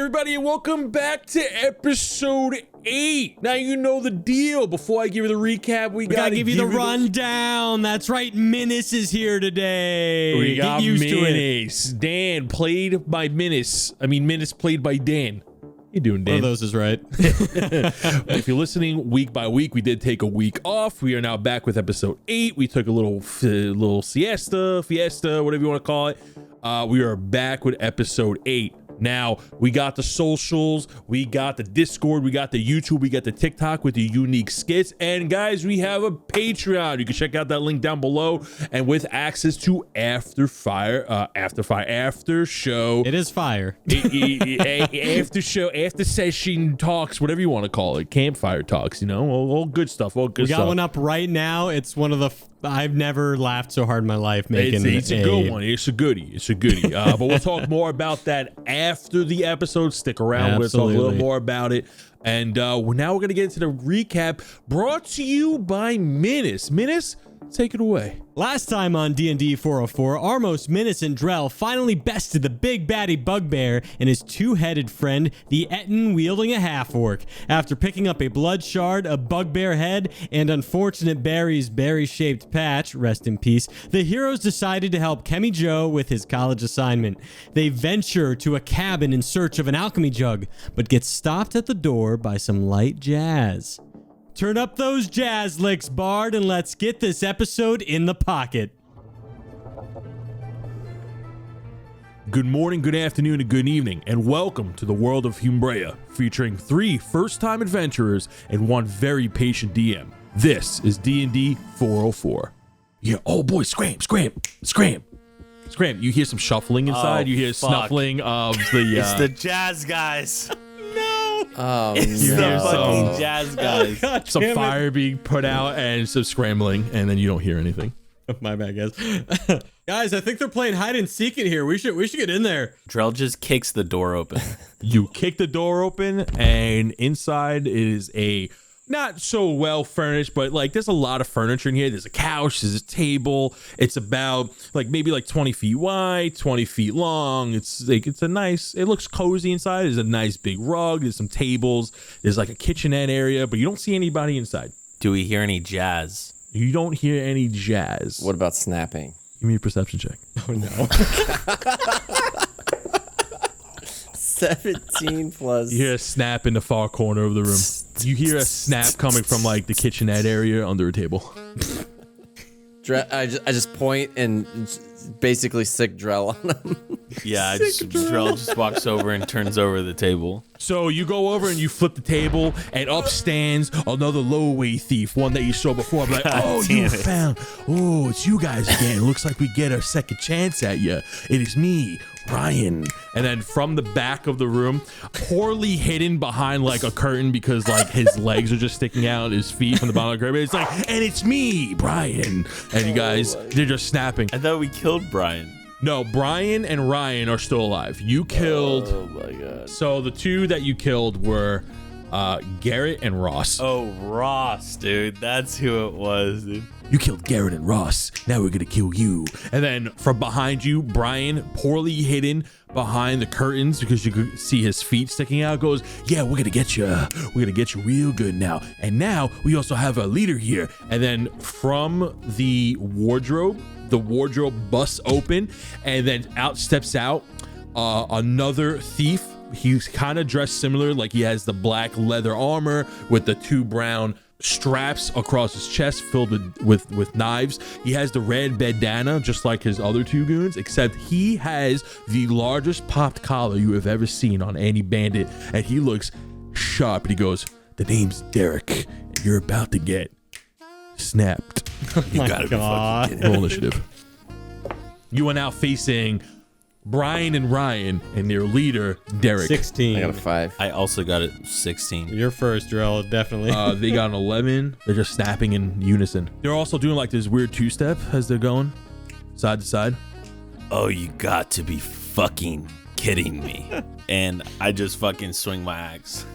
everybody, and welcome back to episode 8. Now you know the deal. Before I give you the recap, we gotta give you the rundown. That's right, Minnis is here today. We got Get used Minnis. to it. Dan played by Minnis. Minnis played by Dan. How you doing, Dan? One of those is right. If you're listening week by week, we did take a week off. We are now back with episode 8. We took a little fiesta, whatever you want to call it. We are back with episode 8. Now, we got the socials, we got the Discord, we got the YouTube, we got the TikTok with the unique skits, and guys, we have a Patreon. You can check out that link down below, and with access to after show. It is fire. After show, after session talks, whatever you want to call it, campfire talks, you know, all good stuff, all good We stuff. got one up right now. It's one of the I've never laughed so hard in my life making it's a good one. It's a goodie. But we'll talk more about that after the episode. Stick around. We'll talk a little more about it. And now we're going to get into the recap brought to you by Minnis. Minnis, take it away. Last time on DND404, Armos, Minnis, and Drell finally bested the big baddie bugbear and his two-headed friend, the Etten wielding a half-orc. After picking up a blood shard, a bugbear head, and unfortunate Barry's berry-shaped patch, rest in peace, the heroes decided to help Kemi Joe with his college assignment. They venture to a cabin in search of an alchemy jug, but get stopped at the door by some light jazz. Turn up those jazz licks, Bard, and let's get this episode in the pocket. Good morning, good afternoon, and good evening, and welcome to the world of Humbrea, featuring 3 first-time adventurers and 1 very patient DM. This is D&D 404. Yeah, oh boy, scram. You hear some shuffling inside. You hear snuffling of the... It's the jazz guys. No! It's the fucking jazz guys. God, some fire being put out and some scrambling, and then you don't hear anything. My bad, guys. Guys, I think they're playing hide and seek in here. We should get in there. Drell just kicks the door open. You kick the door open, and inside is a not so well furnished, but like there's a lot of furniture in here. There's a couch, there's a table. It's about maybe 20 feet wide, 20 feet long. It's a nice, it looks cozy inside. There's a nice big rug. There's some tables. There's like a kitchenette area, but you don't see anybody inside. Do we hear any jazz? You don't hear any jazz. What about snapping? Give me a perception check. Oh no. 17 plus. You hear a snap in the far corner of the room. You hear a snap coming from the kitchenette area under a table. I just point and basically sick Drell on him. Yeah, Drell just walks over and turns over the table. So you go over and you flip the table, and up stands another low-way thief, one that you saw before. I'm like, oh, you found. Oh, it's you guys again. It looks like we get a second chance at you. It is me, Ryan. And then from the back of the room, poorly hidden behind a curtain because his legs are just sticking out, his feet from the bottom of the curtain. It's and it's me, Brian. And you guys, they're just snapping. I thought we killed Brian. No, Brian and Ryan are still alive. You killed. Oh my god. So the 2 that you killed were Garrett and Ross. Oh, Ross, dude. That's who it was, dude. You killed Garrett and Ross. Now we're gonna kill you. And then from behind you, Brian, poorly hidden behind the curtains because you could see his feet sticking out, goes, yeah, we're gonna get you. We're gonna get you real good now. And now we also have a leader here. And then from the wardrobe busts open, and then steps out another thief. He's kind of dressed similar, he has the black leather armor with the 2 brown straps across his chest filled with knives. He has the red bandana just like his other 2 goons, except he has the largest popped collar you have ever seen on any bandit, and he looks sharp. And he goes, the name's Derek, and you're about to get snapped. You gotta be fucking kidding. Roll initiative. You are now facing Brian and Ryan and their leader, Derek. 16. I got a 5. I also got it 16. You're first, Drell, definitely. They got an 11. They're just snapping in unison. They're also doing this weird 2-step as they're going side to side. Oh, you got to be fucking kidding me. And I just fucking swing my axe.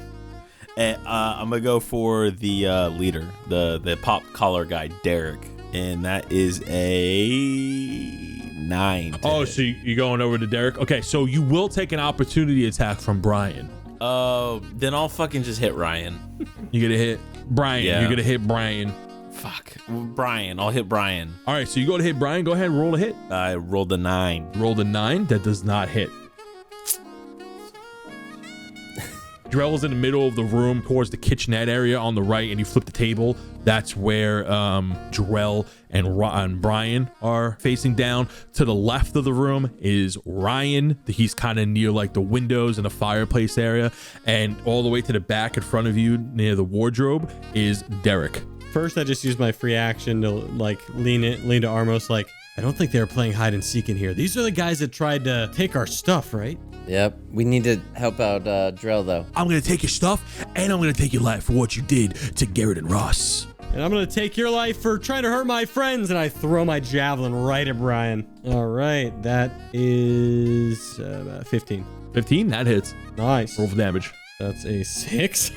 And I'm gonna go for the leader, the pop collar guy, Derek. And that is a 9. Oh, so you're going over to Derek? Okay, so you will take an opportunity attack from Brian. Then I'll fucking just hit Ryan. You're gonna hit Brian. Yeah. You're gonna hit Brian. Fuck. Brian. I'll hit Brian. All right, so you go to hit Brian. Go ahead and roll a hit. I rolled a 9. Rolled a 9. That does not hit. Drell is in the middle of the room towards the kitchenette area on the right, and you flip the table. That's where Drell and Brian are facing down. To the left of the room is Ryan. He's kind of near like the windows and the fireplace area. And all the way to the back in front of you near the wardrobe is Derek. First, I just used my free action to like lean to Armos like, I don't think they were playing hide and seek in here. These are the guys that tried to take our stuff, right? Yep. We need to help out Drell, though. I'm going to take your stuff, and I'm going to take your life for what you did to Garrett and Ross. And I'm going to take your life for trying to hurt my friends. And I throw my javelin right at Brian. All right. That is 15. 15, that hits. Nice. Roll for damage. That's a 6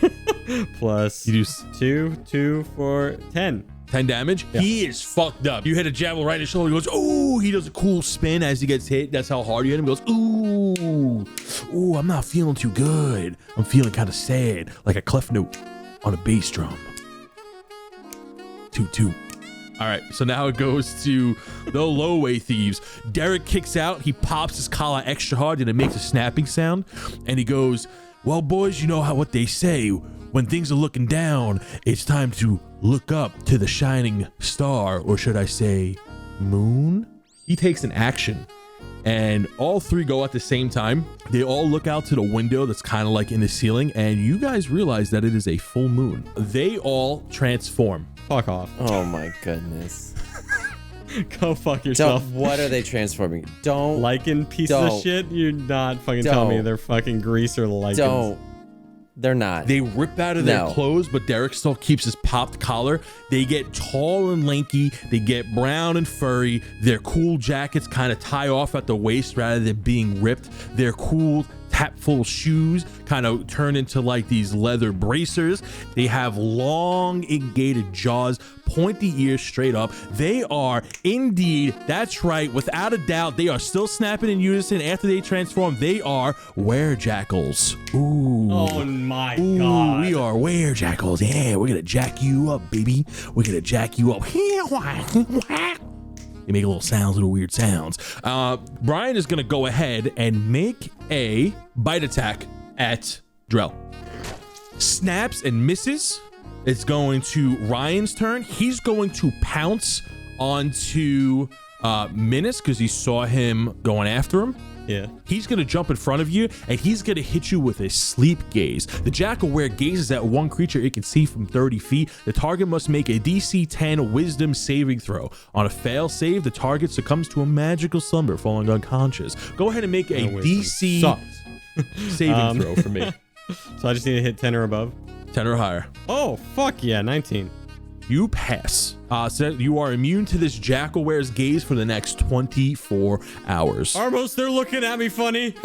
plus You do 2, 4, 10. 10 damage. Yeah. He is fucked up. You hit a javelin right in his shoulder. He goes, ooh. He does a cool spin as he gets hit. That's how hard you hit him. He goes, ooh. Ooh, I'm not feeling too good. I'm feeling kind of sad, like a clef note on a bass drum. Toot toot. All right, so now it goes to the low-way thieves. Derek kicks out. He pops his collar extra hard, and it makes a snapping sound. And he goes, well, boys, you know what they say. When things are looking down, it's time to look up to the shining star, or should I say, moon? He takes an action, and all three go at the same time. They all look out to the window that's kind of like in the ceiling, and you guys realize that it is a full moon. They all transform. Fuck off. Oh my goodness. Go fuck yourself. What are they transforming? Don't. Lichen pieces of Don't. shit? You're not fucking telling me they're fucking grease or lichens. Don't. They're not. They rip out of their clothes, but Derek still keeps his popped collar. They get tall and lanky. They get brown and furry. Their cool jackets kind of tie off at the waist rather than being ripped. Their cool tap-full shoes kind of turn into like these leather bracers. They have long, elongated jaws, pointy ears straight up. They are indeed, that's right, without a doubt, they are still snapping in unison after they transform. They are werejackals. Ooh. Oh my Ooh, god. we are werejackals. Yeah, we're gonna jack you up, baby. We're gonna jack you up. They make little sounds, little weird sounds. Brian is gonna go ahead and make a bite attack at Drell. Snaps and misses. It's going to Ryan's turn. He's going to pounce onto Minnis because he saw him going after him. Yeah. He's going to jump in front of you, and he's going to hit you with a sleep gaze. The Jackalware gazes at one creature it can see from 30 feet. The target must make a DC 10 wisdom saving throw. On a fail save, the target succumbs to a magical slumber, falling unconscious. Go ahead and make a DC saving throw for me. So I just need to hit 10 or above? 10 or higher. Oh, fuck yeah, 19. You pass. So you are immune to this Jackalware's gaze for the next 24 hours. Armos, they're looking at me funny.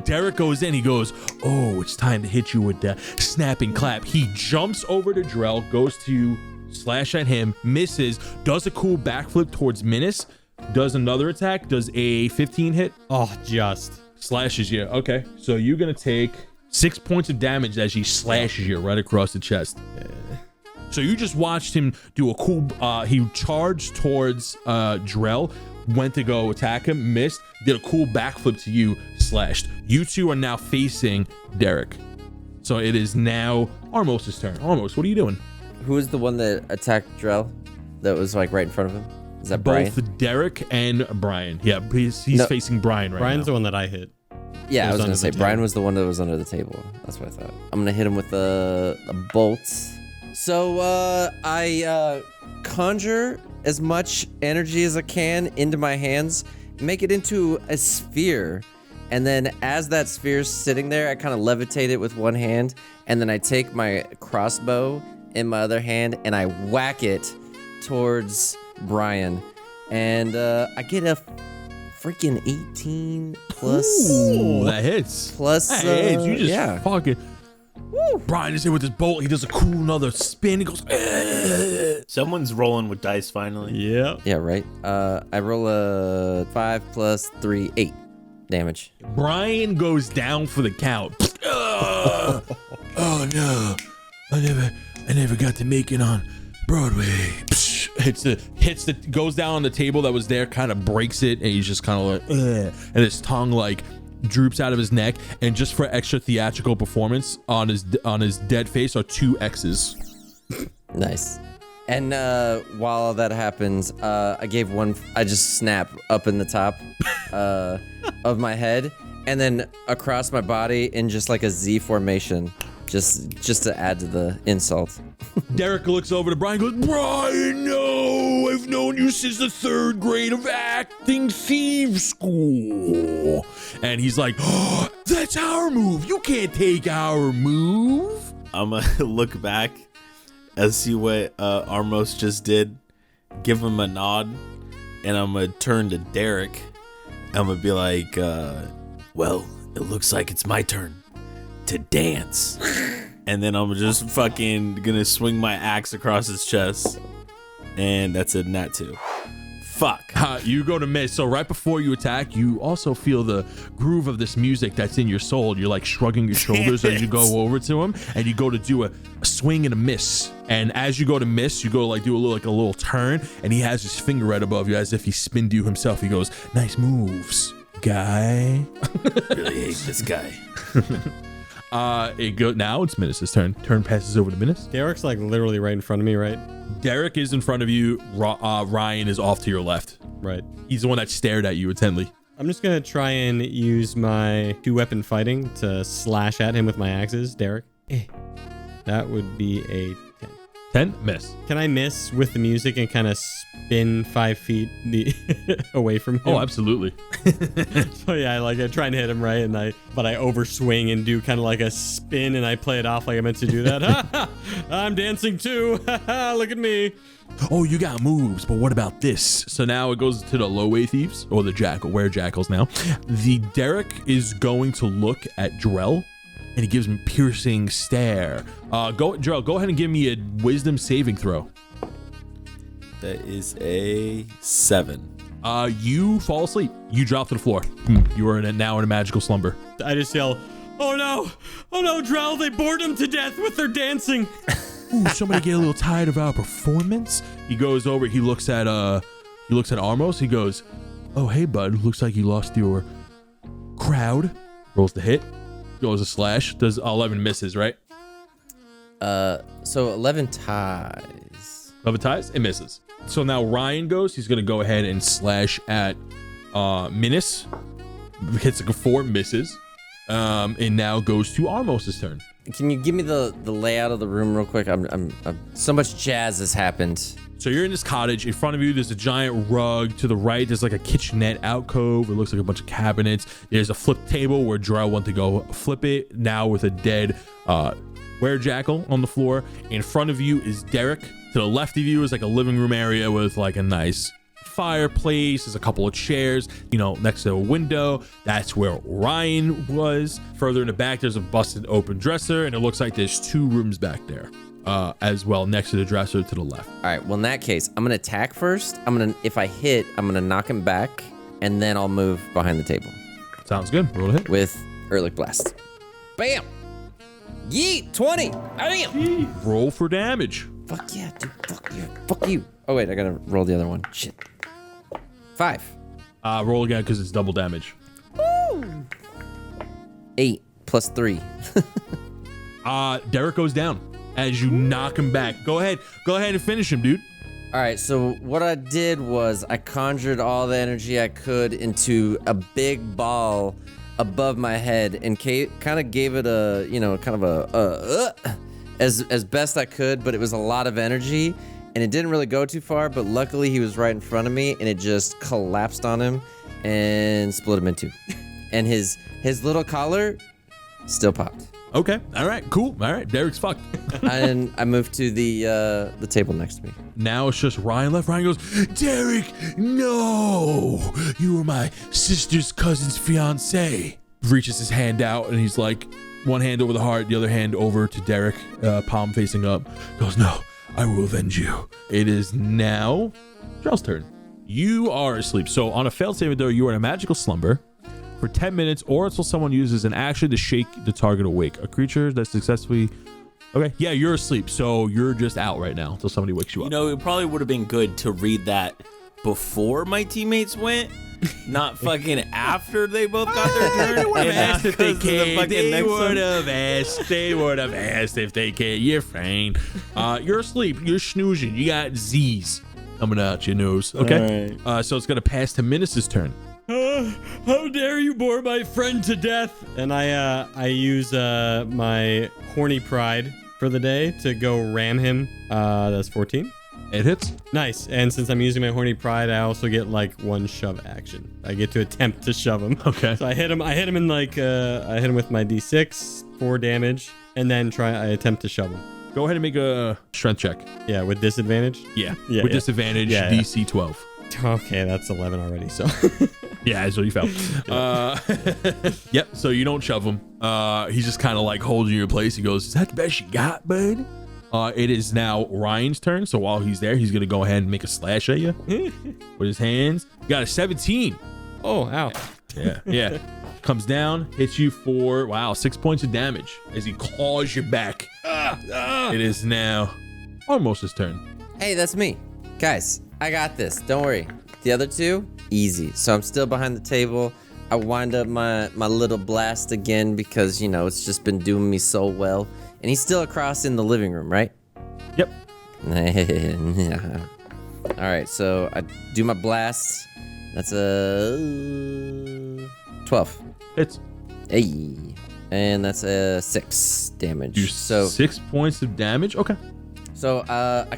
Derek goes in. He goes, oh, it's time to hit you with the snapping clap. He jumps over to Drell, goes to slash at him, misses, does a cool backflip towards Minnis, does another attack, does a 15 hit. Oh, just. Slashes you. Okay, so you're going to take 6 points of damage as he slashes you right across the chest. So you just watched him do a cool, he charged towards Drell, went to go attack him, missed, did a cool backflip to you, slashed. You two are now facing Derek. So it is now Armos' turn. Armos, what are you doing? Who is the one that attacked Drell? That was like right in front of him? Is that Brian? Both Derek and Brian. Yeah, he's No. facing Brian right Brian's now. the one that I hit. Yeah, I was under gonna say the Brian table. was the one that was under the table. That's what I thought. I'm gonna hit him with a bolt. So I conjure as much energy as I can into my hands, make it into a sphere, and then as that sphere's sitting there, I kind of levitate it with one hand, and then I take my crossbow in my other hand and I whack it towards Brian, and I get a freaking 18 plus. Ooh, that hits. Plus, That hits. You just yeah. fucking. Brian is hit with his bolt. He does a cool another spin. He goes, Someone's rolling with dice finally. Yeah. Yeah, right. I roll a 5 plus 3, 8 damage. Brian goes down for the count. Oh no, I never got to make it on Broadway. Goes down on the table that was there, kind of breaks it, and he's just kind of like, and his tongue like droops out of his neck, and just for extra theatrical performance, on his dead face are 2 X's. Nice. And while that happens, I just snap up in the top of my head, and then across my body in just like a Z formation, just to add to the insult. Derek looks over to Brian and goes, Brian, no, I've known you since the 3rd grade of acting thieves school. And he's like, oh, that's our move. You can't take our move. I'm going to look back and see what Armos just did, give him a nod, and I'm going to turn to Derek. I'm going to be like, well, it looks like it's my turn to dance. And then I'm just fucking gonna swing my axe across his chest. And that's a nat 2. Fuck. You go to miss. So right before you attack, you also feel the groove of this music that's in your soul. You're like shrugging your shoulders as you go over to him, and you go to do a swing and a miss. And as you go to miss, you go like do a little turn, and he has his finger right above you as if he spinned you himself. He goes, nice moves, guy. Really hate this guy. Now it's Minnis' turn. Turn passes over to Minnis. Derek's like literally right in front of me, right? Derek is in front of you. Ryan is off to your left. Right. He's the one that stared at you intently. I'm just gonna try and use my 2-weapon fighting to slash at him with my axes, Derek. That would be a 10. 10, miss. Can I miss with the music and kind of spin 5 feet away from him? Oh, absolutely. So yeah, I try and hit him right, but I overswing and do kind of like a spin, and I play it off like I meant to do that. I'm dancing too. Look at me. Oh, you got moves, but what about this? So now it goes to the low-way thieves, or the jackals now. The Derek is going to look at Drell, and he gives him a piercing stare. Drell, go ahead and give me a wisdom saving throw. That is a 7. You fall asleep. You drop to the floor. You are now in a magical slumber. I just yell, oh no, Drell, they bored him to death with their dancing. Ooh, somebody get a little tired of our performance. He goes over, he looks at Armos, he goes, oh hey bud, looks like you lost your crowd. Rolls the hit. Goes a slash. Does 11 misses, right? So 11 ties. 11 ties? It misses. So now Ryan goes. He's going to go ahead and slash at Minnis. Hits like a 4, misses. And now goes to Armos' turn. Can you give me the layout of the room real quick? I'm so much jazz has happened. So you're in this cottage. In front of you, there's a giant rug. To the right, there's like a kitchenette alcove. It looks like a bunch of cabinets. There's a flip table where Drell went to go flip it. Now with a dead werejackal on the floor. In front of you is Derek. To the left of you is like a living room area with like a nice fireplace. There's a couple of chairs, next to a window. That's where Ryan was. Further in the back, there's a busted open dresser, and it looks like there's 2 rooms back there. As well, next to the dresser to the left. All right, well, in that case, I'm gonna attack first. If I hit, I'm gonna knock him back, and then I'll move behind the table. Sounds good. Roll a hit. With Ehrlich Blast. Bam! Yeet! 20! Bam! Roll for damage. Fuck yeah, dude. Fuck you. Oh, wait, I gotta roll the other one. Shit. 5. Roll again because it's double damage. Woo! 8 plus 3. Derek goes down as you knock him back. Go ahead and finish him, dude. All right, so what I did was I conjured all the energy I could into a big ball above my head and kind of gave it a, as best I could, but it was a lot of energy and it didn't really go too far, but luckily he was right in front of me and it just collapsed on him and split him in 2. And his little collar still popped. Okay. All right. Cool. All right. Derek's fucked. And I moved to the table next to me. Now it's just Ryan left. Ryan goes, Derek, no! You were my sister's cousin's fiance. reaches his hand out and he's like, one hand over the heart, the other hand over to Derek, palm facing up. Goes, no, I will avenge you. It is now Drell's turn. You are asleep. So on a failed saving throw, you are in a magical slumber for 10 minutes or until someone uses an action to shake the target awake. A creature that successfully... Okay, yeah, you're asleep. So you're just out right now until somebody wakes you up. You know, it probably would have been good to read that before my teammates went, not fucking after they both got their turn. They would have asked if they can. They would have. have asked if they can. You're fine. You're asleep. You're snoozing. You got Z's coming out your nose. Okay. So it's gonna pass to Minnis' turn. How dare you bore my friend to death? And I use my horny pride for the day to go ram him. That's 14. It hits. Nice. And since I'm using my horny pride, I also get like one shove action. I get to attempt to shove him. Okay. So I hit him in like I hit him with my D6, 4 damage, and then I attempt to shove him. Go ahead and make a strength check. Yeah, with disadvantage? Yeah. With disadvantage, Yeah, DC 12. Okay, that's 11 already, so. Yeah, so you fell. Yep, so you don't shove him. He's just kind of like holding you in place. He goes, is that the best you got, bud? It is now Ryan's turn. So while he's there, he's going to go ahead and make a slash at you with his hands. You got a 17. Oh, ow. Yeah. Comes down, hits you for, 6 points of damage as he claws your back. It is now Armos' turn. Hey, that's me. Guys, I got this. Don't worry. The other two, easy. So I'm still behind the table. I wind up my little blast again because, you know, it's just been doing me so well. And he's still across in the living room, right? Yep. All right, so I do my blast. That's a 12. Hits. Hey. And that's a 6 damage. You so 6 points of damage? Okay. So I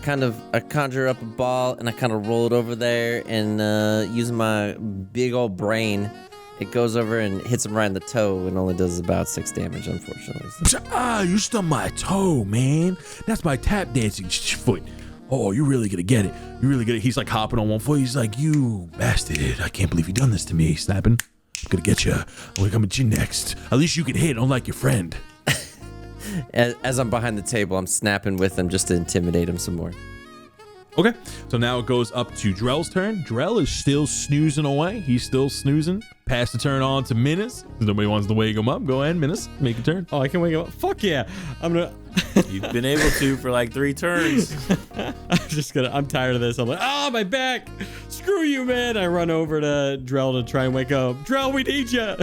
conjure up a ball and I kind of roll it over there and using my big old brain, it goes over and hits him right in the toe and only does about 6 damage, unfortunately. You stunned my toe, man. That's my tap dancing foot. Oh, you're really gonna get it. You're really gonna. He's like hopping on one foot. He's like, you bastard! I can't believe you done this to me. Snapping. I'm gonna get you. I'm gonna come at you next. At least you can hit, unlike your friend. As I'm behind the table, I'm snapping with him just to intimidate him some more. Okay, so now it goes up to Drell's turn. Drell is still snoozing away. He's still snoozing. Pass the turn on to Minnis. Nobody wants to wake him up. Go ahead, Minnis. Make a turn. Oh, I can wake him up. Fuck yeah. I'm gonna... You've been able to for like 3 turns. I'm tired of this. I'm like, my back. Screw you, man. I run over to Drell to try and wake up. Drell, we need you.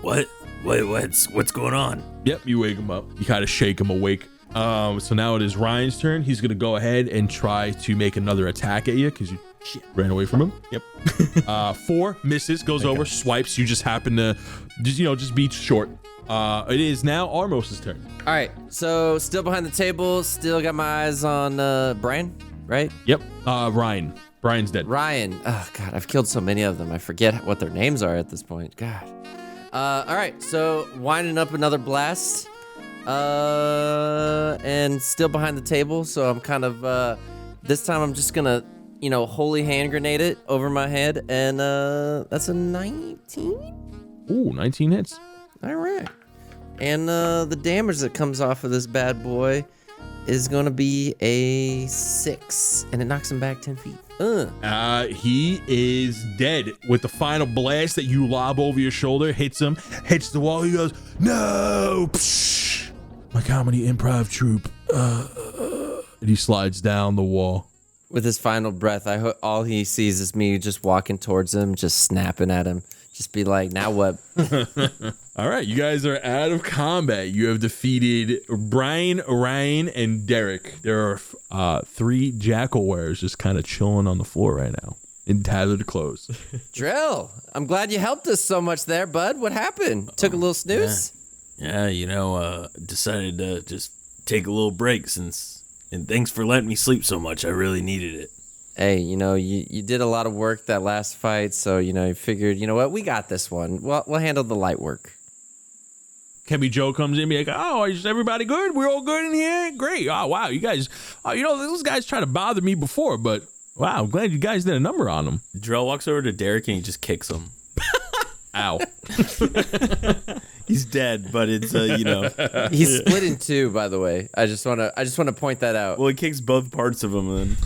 What? What's going on? Yep, you wake him up. You kind of shake him awake. So now it is Ryan's turn. He's gonna go ahead and try to make another attack at you because you ran away from him. Yep. 4 misses, goes over, swipes. You just happen to just be short. It is now Armos' turn. All right, so still behind the table, still got my eyes on Brian, right? Yep. Ryan. Brian's dead. Ryan. Oh God, I've killed so many of them. I forget what their names are at this point. God. All right, so winding up another blast. And still behind the table, so I'm kind of this time I'm just gonna holy hand grenade it over my head, and that's a 19. Ooh, 19 hits. All right, and the damage that comes off of this bad boy is gonna be a 6, and it knocks him back 10 feet. He is dead with the final blast that you lob over your shoulder. Hits him, hits the wall. He goes, no. Psh, my comedy improv troupe. And he slides down the wall. With his final breath, all he sees is me just walking towards him, just snapping at him. Just be like, now what? All right, you guys are out of combat. You have defeated Brian, Ryan, and Derek. There are 3 jackal wares just kind of chilling on the floor right now in tattered clothes. Drell, I'm glad you helped us so much there, bud. What happened? Took a little snooze? Yeah, decided to just take a little break and thanks for letting me sleep so much. I really needed it. Hey, you did a lot of work that last fight, so, you figured, you know what, we got this one. We'll handle the light work. Kebby Joe comes in and be like, oh, is everybody good? We're all good in here? Great. Oh, wow, you guys, those guys tried to bother me before, but wow, I'm glad you guys did a number on them. Drell walks over to Derek and he just kicks him. Ow. He's dead, but it's He's split in two, by the way. I just want to point that out. Well, it kicks both parts of him then.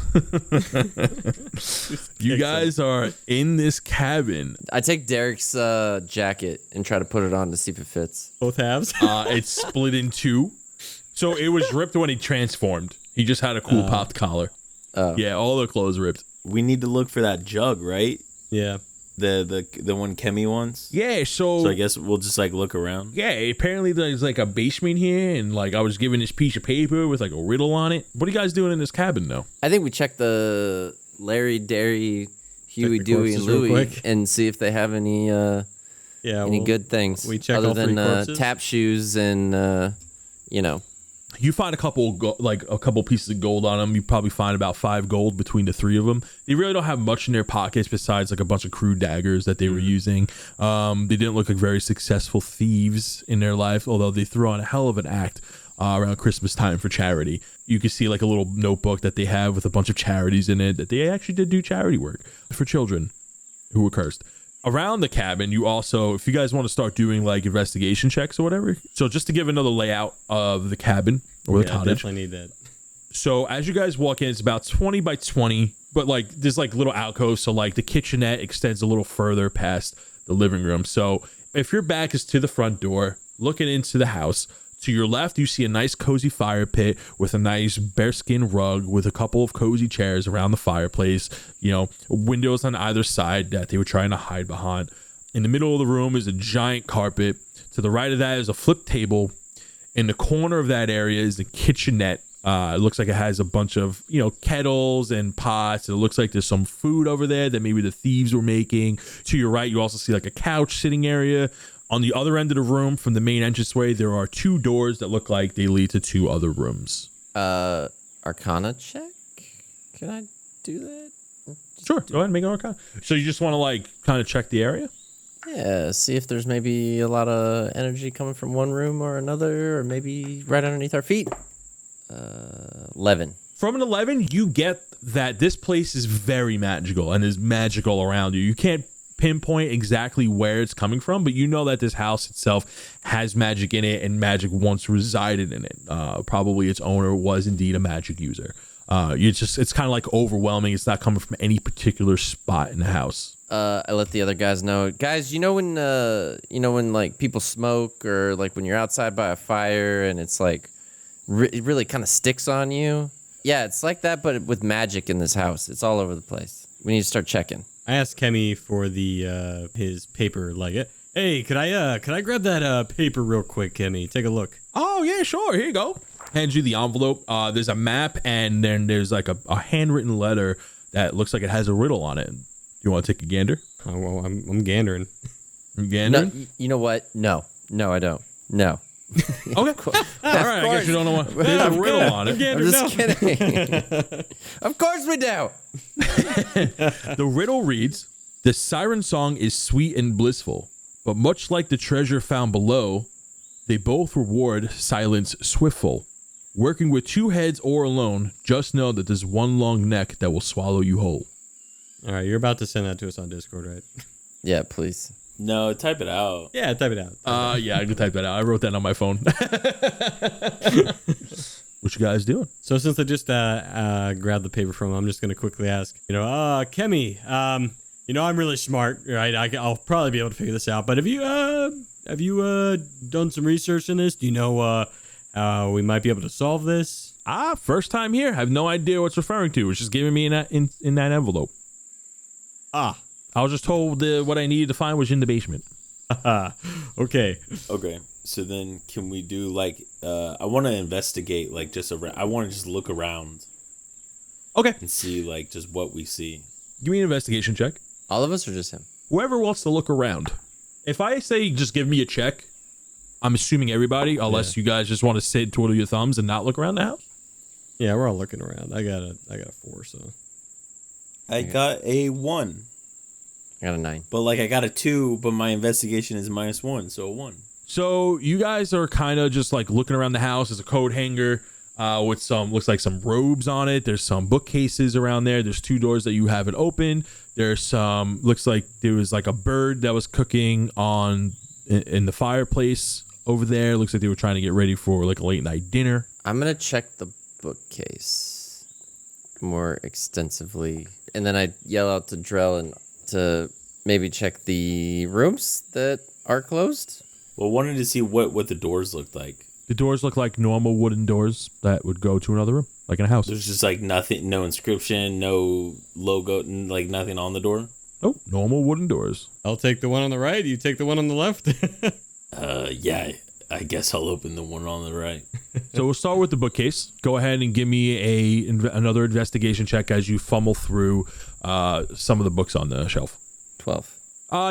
You guys are in this cabin. I take Derek's jacket and try to put it on to see if it fits. Both halves. It's split in two. So it was ripped when he transformed. He just had a cool popped collar. Yeah, all the clothes ripped. We need to look for that jug, right? Yeah. The one Kemi wants. Yeah, So I guess we'll just like look around. yeah, apparently there's like a basement here, and like I was given this piece of paper with like a riddle on it. What are you guys doing in this cabin though? I think we check the Larry, Derry, Huey, the Dewey, and corpses real Louie quick. and see if they have any good things. we check other all three than corpses? tap shoes and You find a couple pieces of gold on them. You probably find about 5 gold between the 3 of them. They really don't have much in their pockets besides like a bunch of crude daggers that they were using. They didn't look like very successful thieves in their life, although they threw on a hell of an act around Christmas time for charity. You can see like a little notebook that they have with a bunch of charities in it that they actually did do charity work for children who were cursed. Around the cabin, you also, if you guys want to start doing like investigation checks or whatever. So just to give another layout of the cabin or the cottage. Definitely need that. So as you guys walk in, it's about 20 by 20, but like there's like little alcoves. So like the kitchenette extends a little further past the living room. So if your back is to the front door, looking into the house, to your left, you see a nice cozy fire pit with a nice bearskin rug with a couple of cozy chairs around the fireplace, windows on either side that they were trying to hide behind. In the middle of the room is a giant carpet. To the right of that is a flip table. In the corner of that area is the kitchenette. It looks like it has a bunch of, kettles and pots. It looks like there's some food over there that maybe the thieves were making. To your right, you also see like a couch sitting area. On the other end of the room from the main entranceway, there are 2 doors that look like they lead to 2 other rooms. Arcana check? Can I do that? Sure, go ahead and make an arcana. So you just want to like kind of check the area? Yeah, see if there's maybe a lot of energy coming from one room or another, or maybe right underneath our feet. 11. From an 11, you get that this place is very magical and is magical around you. You can't pinpoint exactly where it's coming from, but you know that this house itself has magic in it and magic once resided in it. Probably its owner was indeed a magic user. It's kind of like overwhelming. It's not coming from any particular spot in the house. I let the other guys know. Guys, when like people smoke, or like when you're outside by a fire and it's like it really kind of sticks on you. Yeah, it's like that, but with magic in this house. It's all over the place. We need to start checking. I asked Kemi for the his paper. Like, hey, could I grab that paper real quick, Kemi? Take a look. Oh yeah, sure. Here you go. Hands you the envelope. There's a map, and then there's like a handwritten letter that looks like it has a riddle on it. You want to take a gander? Oh, well, I'm gandering. You gandering? No, you know what? No, I don't. No. Okay. All right. I guess you don't know what. There's a riddle on it. I'm just kidding. Of course we do. The riddle reads: the siren song is sweet and blissful, but much like the treasure found below, they both reward silence swiftful. Working with 2 heads or alone, just know that there's one long neck that will swallow you whole. All right, you're about to send that to us on Discord, right? Yeah, please. No, type it out. Yeah, type it out. Yeah, I can type that out. I wrote that on my phone. What you guys doing? So since I just grabbed the paper from him, I'm just gonna quickly ask, Kemi, I'm really smart, right? I'll probably be able to figure this out. But have you done some research in this? Do you know how we might be able to solve this? First time here. I have no idea what's referring to. It's just giving me in that envelope. I was just told what I needed to find was in the basement. Okay. Okay. So then can we do like, I want to investigate like just around. I want to just look around. Okay. And see like just what we see. Give me an investigation check. All of us or just him? Whoever wants to look around. If I say just give me a check, I'm assuming everybody, unless you guys just want to sit, twiddle your thumbs, and not look around the house. Yeah, we're all looking around. I got a 4, so. I got a 1. I got a 9. But like I got a 2, but my investigation is -1, so a 1. So you guys are kind of just like looking around the house. There's a coat hanger with looks like some robes on it. There's some bookcases around there. There's 2 doors that you haven't opened. There's some, looks like there was like a bird that was cooking in the fireplace over there. Looks like they were trying to get ready for like a late night dinner. I'm gonna check the bookcase more extensively, and then I yell out to Drell and to maybe check the rooms that are closed. Well, wanted to see what the doors looked like. The doors look like normal wooden doors that would go to another room, like in a house. There's just like nothing, no inscription, no logo, like nothing on the door. Oh, normal wooden doors. I'll take the one on the right. You take the one on the left. Yeah, I guess I'll open the one on the right. So we'll start with the bookcase. Go ahead and give me another investigation check as you fumble through some of the books on the shelf. 12.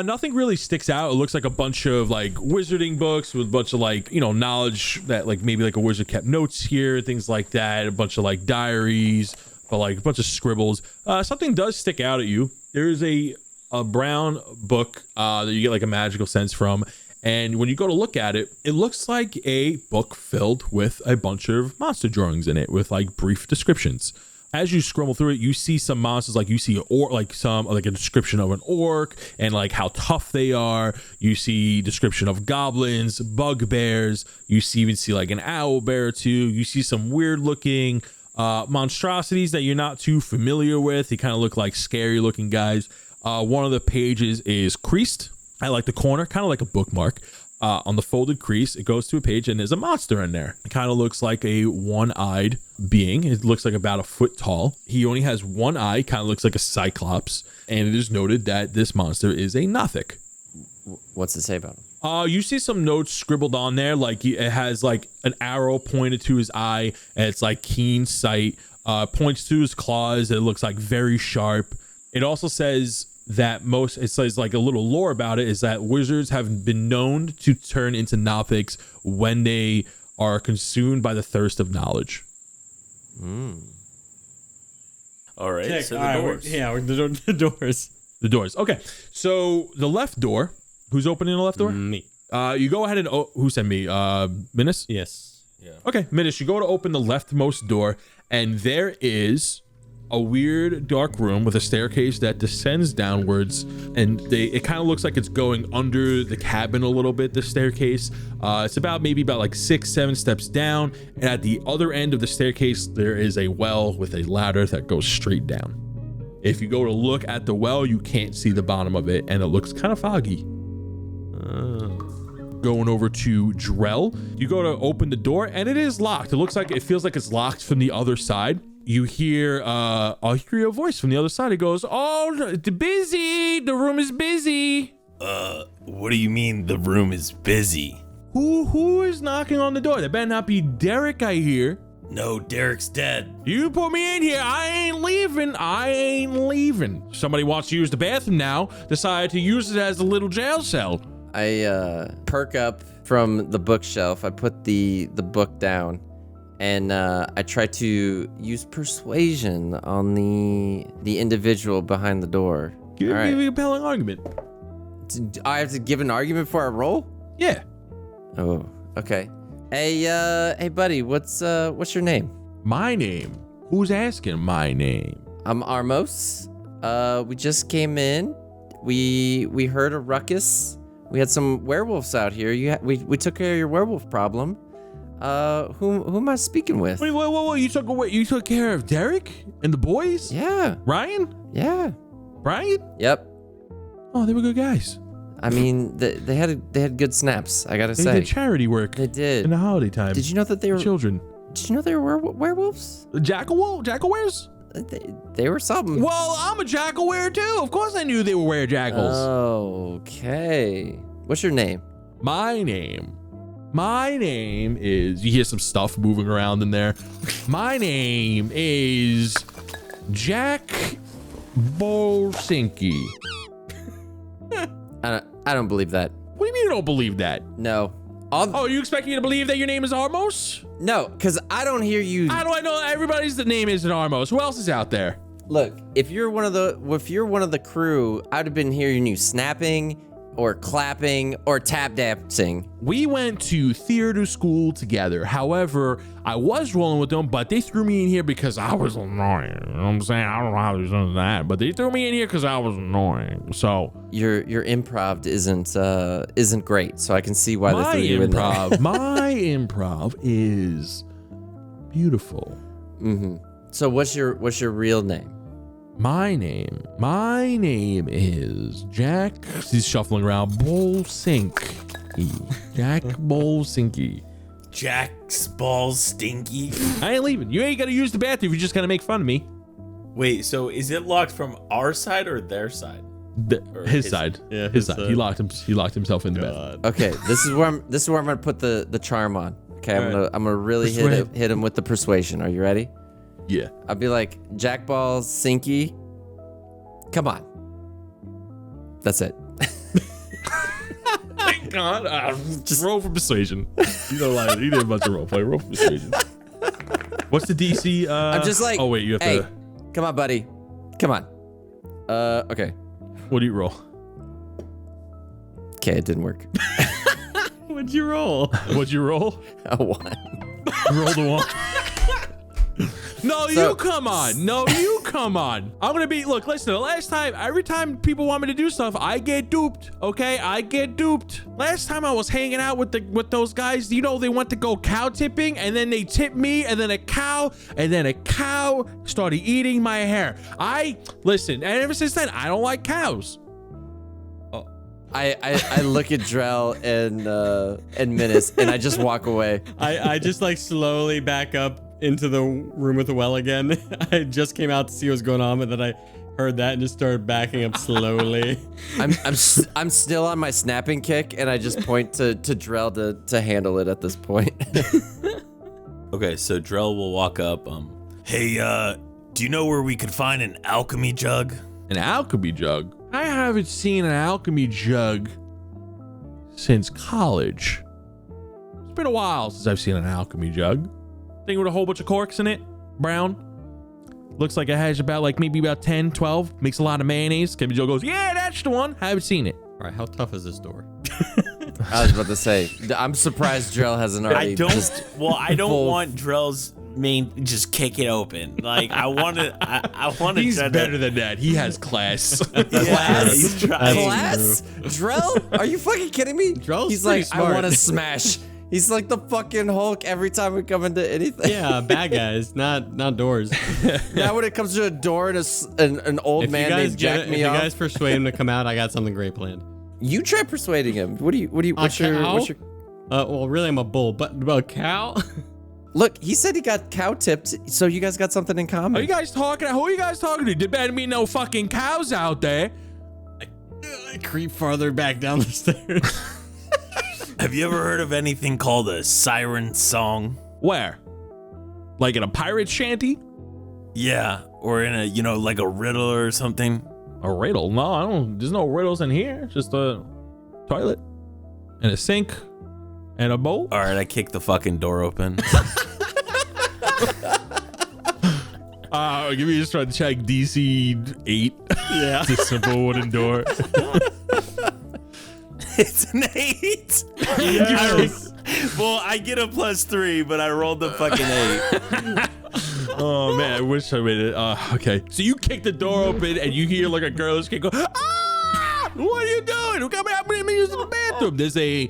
Nothing really sticks out. It looks like a bunch of like wizarding books with a bunch of like, knowledge that like maybe like a wizard kept notes here, things like that. A bunch of like diaries, but like a bunch of scribbles. Something does stick out at you. There's a brown book that you get like a magical sense from. And when you go to look at it, it looks like a book filled with a bunch of monster drawings in it with like brief descriptions. As you scroll through it, you see some monsters, like you see a description of an orc and like how tough they are. You see description of goblins, bugbears. You even see like an owl bear or two. You see some weird looking monstrosities that you're not too familiar with. They kind of look like scary looking guys. One of the pages is creased. I like the corner, kind of like a bookmark. On the folded crease, it goes to a page and there's a monster in there. It kind of looks like a one-eyed being. It looks like about a foot tall. He only has one eye, kind of looks like a cyclops. And it is noted that this monster is a Nothic. What's it say about him? You see some notes scribbled on there. Like it has like an arrow pointed to his eye and it's like keen sight. Points to his claws. It looks like very sharp. It also says that it says like a little lore about it is that wizards have been known to turn into Nothics when they are consumed by the thirst of knowledge. All right, Check. so All the right, doors. the doors. The doors. Okay, so the left door. Who's opening the left door? Me. You go ahead and who sent me? Minnis? Yes. Yeah. Okay, Minnis, you go to open the leftmost door, and there is a weird dark room with a staircase that descends downwards, and it kind of looks like it's going under the cabin a little bit, the staircase. It's about like 6-7 steps down, and at the other end of the staircase there is a well with a ladder that goes straight down. If you go to look at the well, you can't see the bottom of it, and it looks kind of foggy. Going over to Drell, you go to open the door, and it is locked. It feels like it's locked from the other side. You hear a voice from the other side. It goes, "Oh, it's busy. The room is busy." What do you mean the room is busy? Who is knocking on the door? That better not be Derek, I hear. No, Derek's dead. You put me in here. I ain't leaving. Somebody wants to use the bathroom now. Decided to use it as a little jail cell. I perk up from the bookshelf. I put the book down, and I try to use persuasion on the individual behind the door. Give me a compelling argument. I have to give an argument before I roll? Yeah. Oh, okay. Hey, buddy, what's your name? My name. Who's asking my name? I'm Armos. We just came in. We heard a ruckus. We had some werewolves out here. We took care of your werewolf problem. Who am I speaking with? Wait, whoa! You took care of Derek and the boys? Yeah. Ryan? Yeah. Brian? Yep. Oh, they were good guys. I mean, they had good snaps. I gotta They say. did charity work. They did. In the holiday time. Did you know that they were children? Did you know they were werewolves? Jackalwares? They were something. Well, I'm a jackalware too. Of course I knew they were werejackals. Okay. What's your name? My name is, you hear some stuff moving around in there. My name is Jack Bolsinki. I don't believe that. What do you mean you don't believe that? No. Oh, you expect me to believe that your name is Armos? No, because I don't hear you. How do I know everybody's name isn't Armos? Who else is out there? Look, if you're one of the crew, I'd have been hearing you snapping or clapping or tap dancing? We went to theater school together. However, I was rolling with them, but they threw me in here because I was annoying. You know what I'm saying? I don't know how they done that, but they threw me in here because I was annoying. So Your improv isn't great, so I can see why they threw you in there. my improv is beautiful. So what's your real name? My name is Jack. He's shuffling around. Bolsinky. Jack Bolsinky. Jack's balls stinky. I ain't leaving. You ain't gonna use the bathroom. You're just gonna make fun of me. Wait, so is it locked from our side or their side? His side. Yeah, his side. He locked himself in the bathroom. Okay, this is where I'm gonna put the charm on. Okay, I'm gonna really hit him with the persuasion. Are you ready? Yeah. I'll be like, Jack Balls Sinky. Come on. That's it. Thank God. Just roll for persuasion. You don't lie. You did a bunch of role play. Roll for persuasion. What's the DC? I'm just like, oh wait, you have hey, to. come on, buddy. Come on. Okay. What do you roll? Okay, it didn't work. What'd you roll? What'd you roll? A 1. You rolled a 1. No, you come on. No, you come on. I'm gonna be. Look, listen. The last time, every time people want me to do stuff, I get duped. Okay, I get duped. Last time I was hanging out with those guys. You know, they went to go cow tipping, and then they tipped me, and then a cow started eating my hair. Listen, and ever since then, I don't like cows. I look at Drell and Minnis, and I just walk away. I just like slowly back up into the room with the well again. I just came out to see what's going on, but then I heard that and just started backing up slowly. I'm still on my snapping kick, and I just point to Drell to handle it at this point. Okay, so Drell will walk up. Hey, do you know where we could find an alchemy jug? An alchemy jug? I haven't seen an alchemy jug since college. It's been a while since I've seen an alchemy jug. Thing with a whole bunch of corks in it. Brown. Looks like it has maybe about 10, 12. Makes a lot of mayonnaise. Alchemy jug goes, yeah, that's the one. Haven't seen it. All right, how tough is this door? I was about to say, I'm surprised Drell hasn't already. I don't want Drell's just kick it open. Like I want to. He's better than that. He has class. Class? He's trying. Class? Drell? Are you fucking kidding me? Drell's like, pretty smart. I want to smash. He's like the fucking Hulk every time we come into anything. Yeah, bad guys, not doors. Now when it comes to a door and an old man named Jack me if off. you guys persuade him to come out, I got something great planned. You try persuading him. What's your well, really, I'm a bull, but a cow? Look, he said he got cow tipped, so you guys got something in common. Who are you guys talking to? There better be no fucking cows out there. I creep farther back down the stairs. Have you ever heard of anything called a siren song? Where? Like in a pirate shanty? Yeah, or in a, like a riddle or something. A riddle? No, I don't. There's no riddles in here. Just a toilet and a sink and a bowl. All right, I kicked the fucking door open. Give me just try to check DC 8. Yeah. It's a simple wooden door. It's an 8. Yes. Well, I get a +3, but I rolled the fucking 8. Oh man, I wish I made it. Okay. So you kick the door open and you hear like a girl's kid go, ah! What are you doing? Come out, I'm using the bathroom. There's a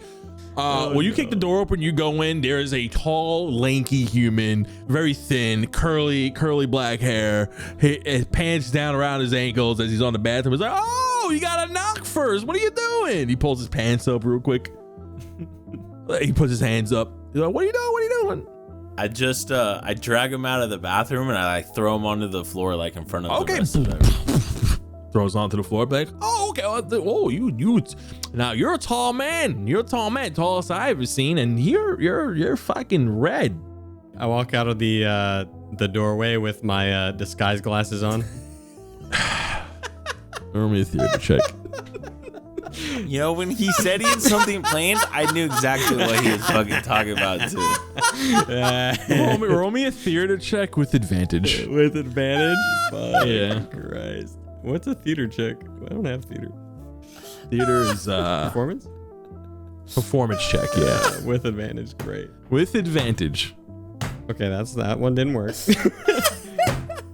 when you kick the door open, you go in, there is a tall, lanky human, very thin, curly black hair, his pants down around his ankles as he's on the bathroom. He's like, oh, you gotta knock first. What are you doing? He pulls his pants up real quick. He puts his hands up. He's like, what are you doing? What are you doing? I just I drag him out of the bathroom and I throw him onto the floor like in front of the rest of them. Throws onto the floor, like, oh, okay. Oh, you. Now you're a tall man. You're a tall man, tallest I've ever seen, and you're fucking red. I walk out of the doorway with my disguise glasses on. Roll me a theater check. When he said he had something planned, I knew exactly what he was fucking talking about too. Roll me a theater check with advantage. With advantage? Yeah. Christ. What's a theater check? I don't have theater. Theater is Performance? performance check. Yeah, With advantage. Great. with advantage. Okay, that one didn't work.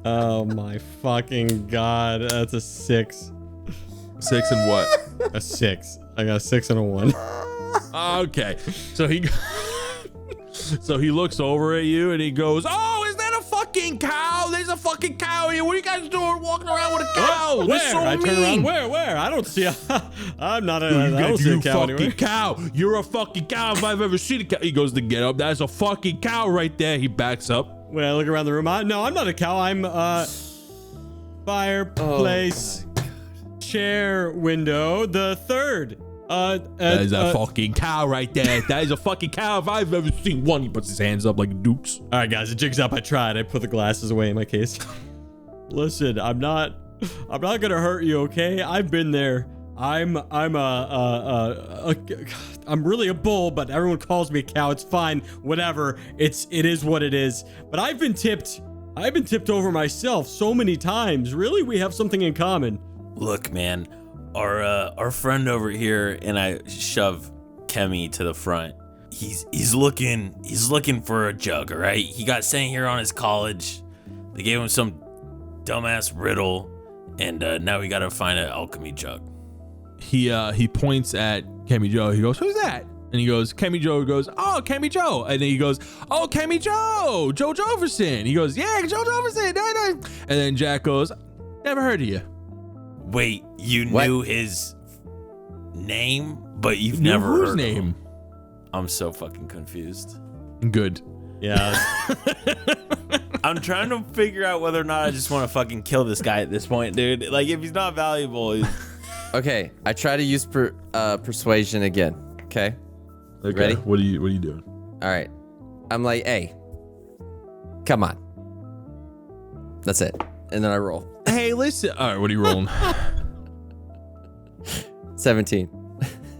Oh my fucking god. That's a 6. 6 and what? A 6. I got a 6 and a 1. Okay, so he looks over at you and he goes, "Oh, is that a fucking cow? There's a fucking cow here. What are you guys doing walking around with a cow? Where? This is so I turn mean." around. Where? I don't see I'm not a... I You don't see a cow fucking anywhere. cow. You're a fucking cow if I've ever seen a cow. He goes to get up. That's a fucking cow right there. He backs up. When I look around the room, no, I'm not a cow. I'm fireplace, chair, window, the third. That is a fucking cow right there. That is a fucking cow if I've ever seen one. He puts his hands up like Dukes. All right, guys, the jig's up. I tried. I put the glasses away in my case. Listen, I'm not gonna hurt you, okay? I've been there. I'm really a bull, but everyone calls me a cow. It's fine. Whatever. It is what it is. But I've been tipped over myself so many times. Really, we have something in common. Look, man, our friend over here, and I shove Kemi to the front. He's looking for a jug, all right? He got sent here on his college. They gave him some dumbass riddle, and now we gotta find an alchemy jug. He points at Kemi Joe. He goes, "Who's that?" And he goes, Kemi Joe goes, "Oh, Kemi Joe." And then he goes, "Oh, Kemi Joe, Joe Joverson." He goes, "Yeah, Joe Joverson." No. And then Jack goes, "Never heard of you." Wait, you knew his name, but you've Knew never whose heard of name? him? I'm so fucking confused. Good. Yeah. I'm trying to figure out whether or not I just want to fucking kill this guy at this point, dude. Like, if he's not valuable, Okay, I try to use persuasion again. Okay. Okay. Ready? What are you doing? All right. I'm like, hey, come on. That's it. And then I roll. Hey, listen. All right, what are you rolling? 17.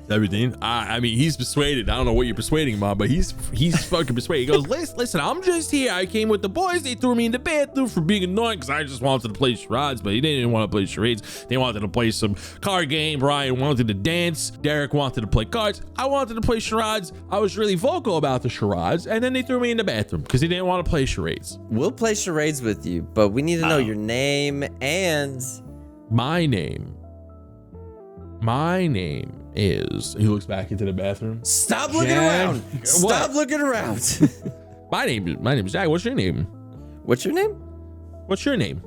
17. I mean, he's persuaded. I don't know what you're persuading him on, but he's fucking persuaded. He goes, listen, I'm just here. I came with the boys. They threw me in the bathroom for being annoying because I just wanted to play charades, but he didn't want to play charades. They wanted to play some card game. Brian wanted to dance. Derek wanted to play cards. I wanted to play charades. I was really vocal about the charades, and then they threw me in the bathroom because he didn't want to play charades. We'll play charades with you, but we need to know your name and... My name is... He looks back into the bathroom. Stop looking Jack. around. Stop looking around. My name is Jack. What's your name? What's your name? What's your name?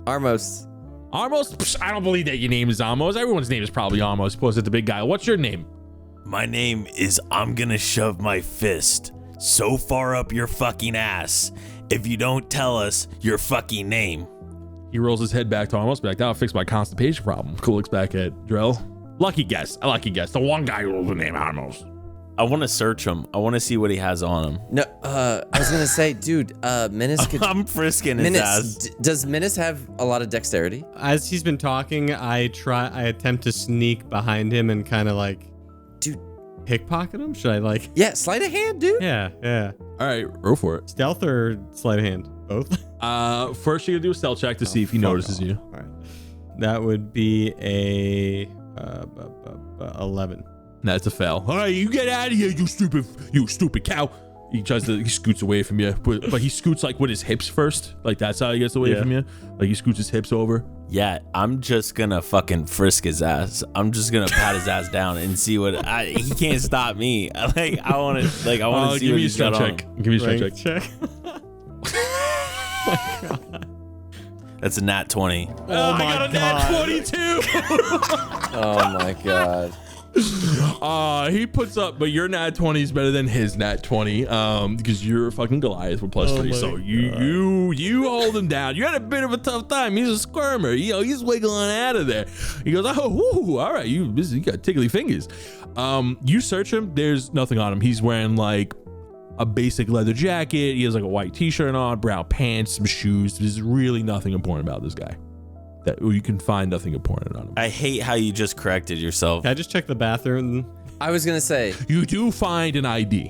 Armos. Armos? Psh, I don't believe that your name is Armos. Everyone's name is probably Armos. Suppose it's the big guy. What's your name? my name is I'm gonna shove my fist so far up your fucking ass if you don't tell us your fucking name. He rolls his head back to Armos, back. That'll fix my constipation problem. Cool looks back at Drell. Lucky guess. The one guy who rolls the name Armos. I want to search him. I want to see what he has on him. No, I was gonna say, dude, Minnis could. I'm frisking his ass. Does Minnis have a lot of dexterity? As he's been talking, I attempt to sneak behind him and kind of like, dude, pickpocket him. Should I like? Yeah, sleight of hand, dude. Yeah. All right, roll for it. Stealth or sleight of hand? Both. First you're gonna do a stealth check to see if he notices you. All right. That would be a 11. That's a fail. All right, you get out of here, you stupid cow. He scoots away from you, but he scoots like with his hips first. Like that's how he gets away from you. Like he scoots his hips over. Yeah, I'm just gonna fucking frisk his ass. I'm just gonna pat his ass down and see what he can't stop me. I want to see what he's got on. Give me a strength check. Oh my God. That's a nat 20. Oh I got a nat 22. Oh my God. He puts up, but your nat 20 is better than his nat 20, because you're fucking Goliath with +3. So you hold him down. You had a bit of a tough time. He's a squirmer. He's wiggling out of there. He goes, all right, you got tickly fingers. You search him. There's nothing on him. He's wearing like a basic leather jacket. He has like a white t-shirt on, brown pants, some shoes. There's really nothing important about this guy. That you can find nothing important on him. I hate how you just corrected yourself. Can I just check the bathroom? I was gonna say. You do find an ID.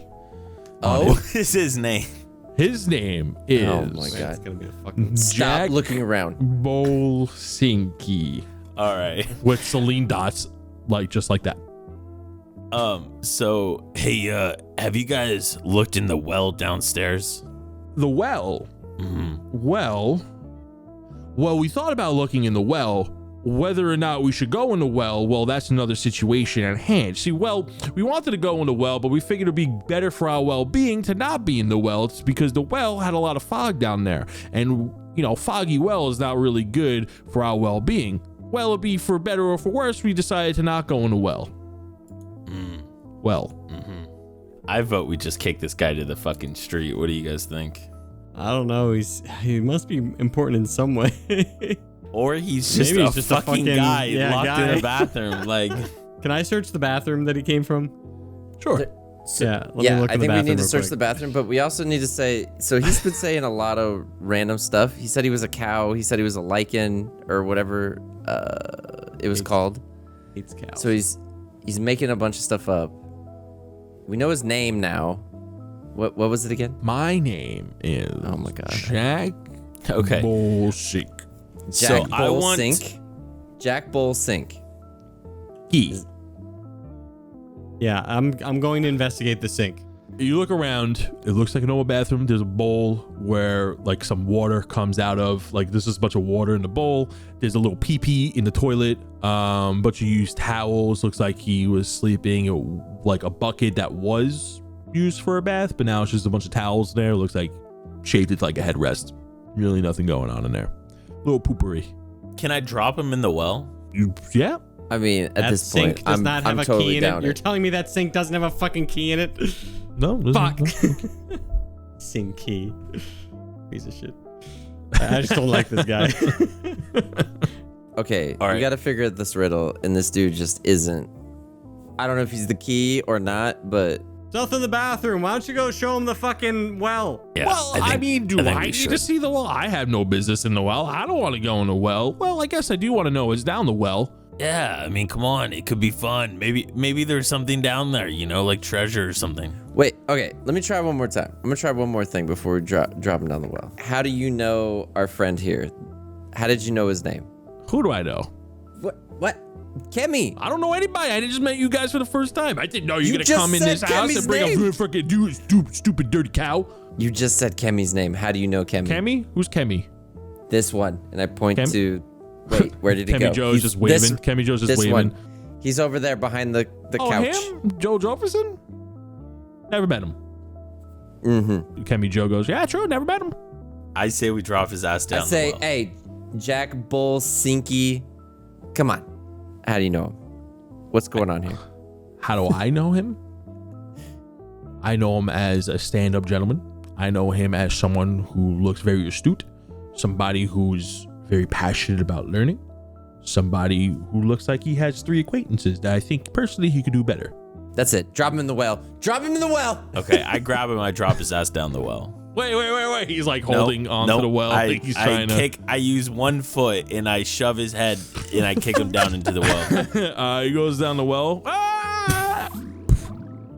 What is his name? His name is. Oh my It's God. gonna be a fucking. Stop Jack looking around. Bolsinki All right. with Celine dots like just like that. So hey, have you guys looked in the well downstairs? The well. Mm-hmm. Well, we thought about looking in the well. Whether or not we should go in the well, that's another situation at hand. See, we wanted to go in the well, but we figured it'd be better for our well-being to not be in the well. It's because the well had a lot of fog down there, and foggy well is not really good for our well-being. Well, it'd be for better or for worse. We decided to not go in the well. I vote we just kick this guy to the fucking street. What do you guys think? I don't know. He must be important in some way. Or he's just, Maybe a, he's just a fucking fucking guy locked in guy. a bathroom. Like, Can I search the bathroom that he came from? Sure. Yeah. Let me Yeah, look I in the think we need bathroom to real search quick. the bathroom, but we also need to say, so he's been saying a lot of random stuff. He said he was a cow. He said he was a lichen or whatever it was called. Hates cows. So he's making a bunch of stuff up. We know his name now. What was it again? My name is Oh my god. Jack okay. Bullshit. So Jack I Bull want- Sink. Jack Bull Sink. Key. Yeah, I'm going to investigate the sink. You look around, it looks like a normal bathroom. There's a bowl where like some water comes out of, like this is a bunch of water in the bowl. There's a little pee-pee in the toilet. Bunch of used towels. Looks like he was sleeping like a bucket that was used for a bath, but now it's just a bunch of towels there. Looks like shaped it like a headrest. Really nothing going on in there. Little poopery. Can I drop him in the well? Yeah. I mean, at That this sink point, does I'm, not have I'm a totally key in down it. You're telling me that sink doesn't have a fucking key in it? No. Fuck. Sink key. Piece of shit. I just don't like this guy. Okay, All right. we got to figure out this riddle, and this dude just isn't. I don't know if he's the key or not, but Stuff in the bathroom. Why don't you go show him the fucking well? Yeah. Well, I I think- mean, do I think I we need should. to see the well? I have no business in the well. I don't want to go in the well. Well, I guess I do want to know what's down the well. Yeah, I mean, come on, it could be fun. Maybe there's something down there, like treasure or something. wait. Okay, let me try one more time. I'm gonna try one more thing before we drop him down the well. How do you know our friend here? How did you know his name? Who do I know? What? Kemi. I don't know anybody. I just met you guys for the first time. I didn't know You you're gonna just come in said this house Kemi's and bring name. up fucking dude, stupid dirty cow. You just said Kemi's name. How do you know Kemi? Kemi? Who's Kemi? This one. And I point Kemi? to. Wait, where did he go? Kemi Joe's just waving. Kemi Joe's just this waving. one. He's over there behind the Oh, couch. him? Joe Jefferson? Never met him. Mm-hmm. Kemi Joe goes, yeah, true, never met him. I say we drop his ass down I say, the well. hey, Jack Bull Sinky. Come on. How do you know him? What's going on here? How do I know him? I know him as a stand-up gentleman. I know him as someone who looks very astute, somebody who's very passionate about learning, somebody who looks like he has 3 acquaintances that I think personally he could do better. That's it. Drop him in the well. Drop him in the well. Okay, I grab him, I drop his ass down the well. Wait. He's like holding on to the well. Like he's trying I use one foot and I shove his head and I kick him down into the well. He goes down the well. Ah!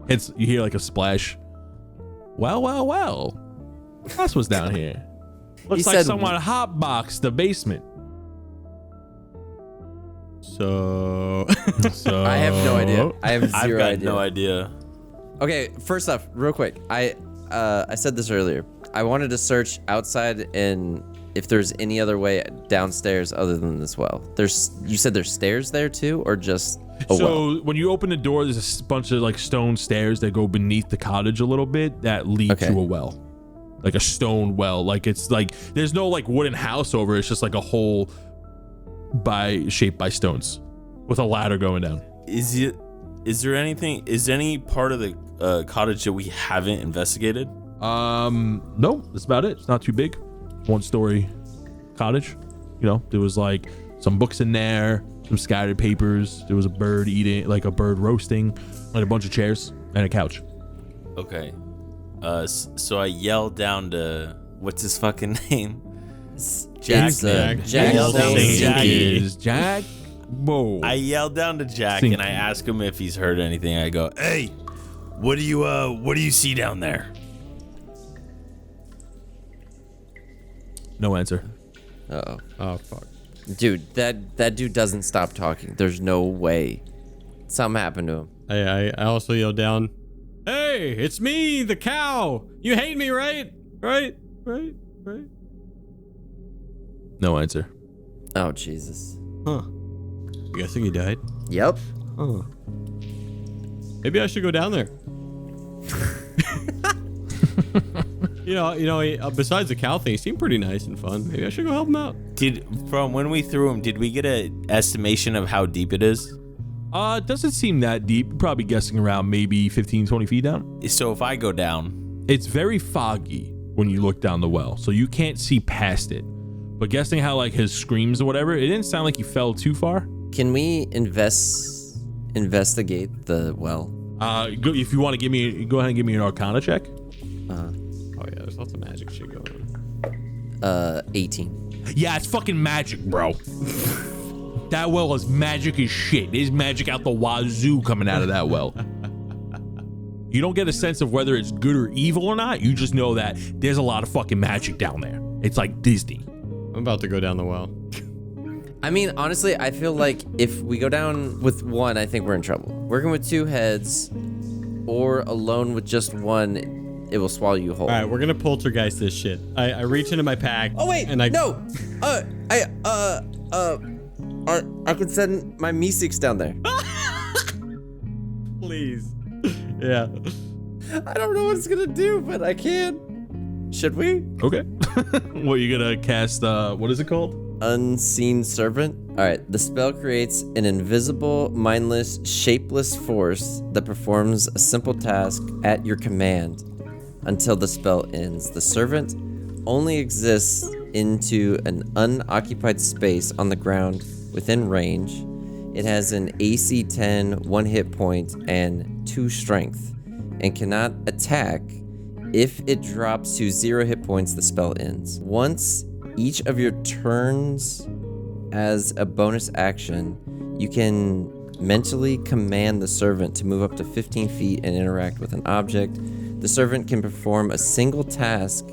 You hear like a splash. Well. That's what's down here. Looks He like said- someone hotboxed the basement. So So I have no idea. I have I've zero got idea. no idea. Okay, first off, real quick. I said this earlier. I wanted to search outside and if there's any other way downstairs other than this well. You said there's stairs there too, or just a well? when you open the door, there's a bunch of like stone stairs that go beneath the cottage a little bit that lead Okay. to a well, like a stone well. Like it's like there's no like wooden house over it. It's just like a hole shaped by stones with a ladder going down. Is there any part of the cottage that we haven't investigated? No, that's about it. It's not too big. 1-story cottage. There was like some books in there, some scattered papers. There was a bird eating, like a bird roasting, and a bunch of chairs and a couch. Okay. So I yell down to what's his fucking name? Jack. It's, I Jack yell down to Sinky. Jack. Is Jack. Whoa. I yell down to Jack Sinky. and I ask him if he's heard anything. I go, "Hey, what do you see down there?" No answer. Uh-oh. oh fuck. Dude, that dude doesn't stop talking. There's no way Something happened to him. I also yelled down, "Hey, it's me, the cow. You hate me, right? Right? No answer. Oh, Jesus. Huh. I'm guessing he died. Yep. Huh. Maybe I should go down there. Besides the cow thing, he seemed pretty nice and fun. Maybe I should go help him out. From when we threw him, did we get an estimation of how deep it is? It doesn't seem that deep. Probably guessing around maybe 15, 20 feet down. So if I go down, It's very foggy when you look down the well, so you can't see past it. But guessing how like his screams or whatever, it didn't sound like he fell too far. Can we investigate the well? If you want to go ahead and give me an Arcana check. Oh yeah, there's lots of magic shit going on. 18. Yeah, it's fucking magic, bro. That well is magic as shit. There's magic out the wazoo coming out of that well. You don't get a sense of whether it's good or evil or not. You just know that there's a lot of fucking magic down there. It's like Disney. I'm about to go down the well. I mean, honestly, I feel like if we go down with one, I think we're in trouble. Working with two heads or alone with just one, it will swallow you whole. All right, we're gonna poltergeist this shit. I reach into my pack. Oh wait, and I I could send my Meeseeks down there. Please. Yeah. I don't know what it's gonna do, but I can. Should we? Okay. What, you gonna cast, what is it called? Unseen Servant. All right, the spell creates an invisible, mindless, shapeless force that performs a simple task at your command until the spell ends. The servant only exists into an unoccupied space on the ground within range. It has an AC 10, 1 hit point, and 2 strength, and cannot attack. If it drops to 0 hit points, the spell ends. Once each of your turns, as a bonus action, you can mentally command the servant to move up to 15 feet and interact with an object. The servant can perform a single task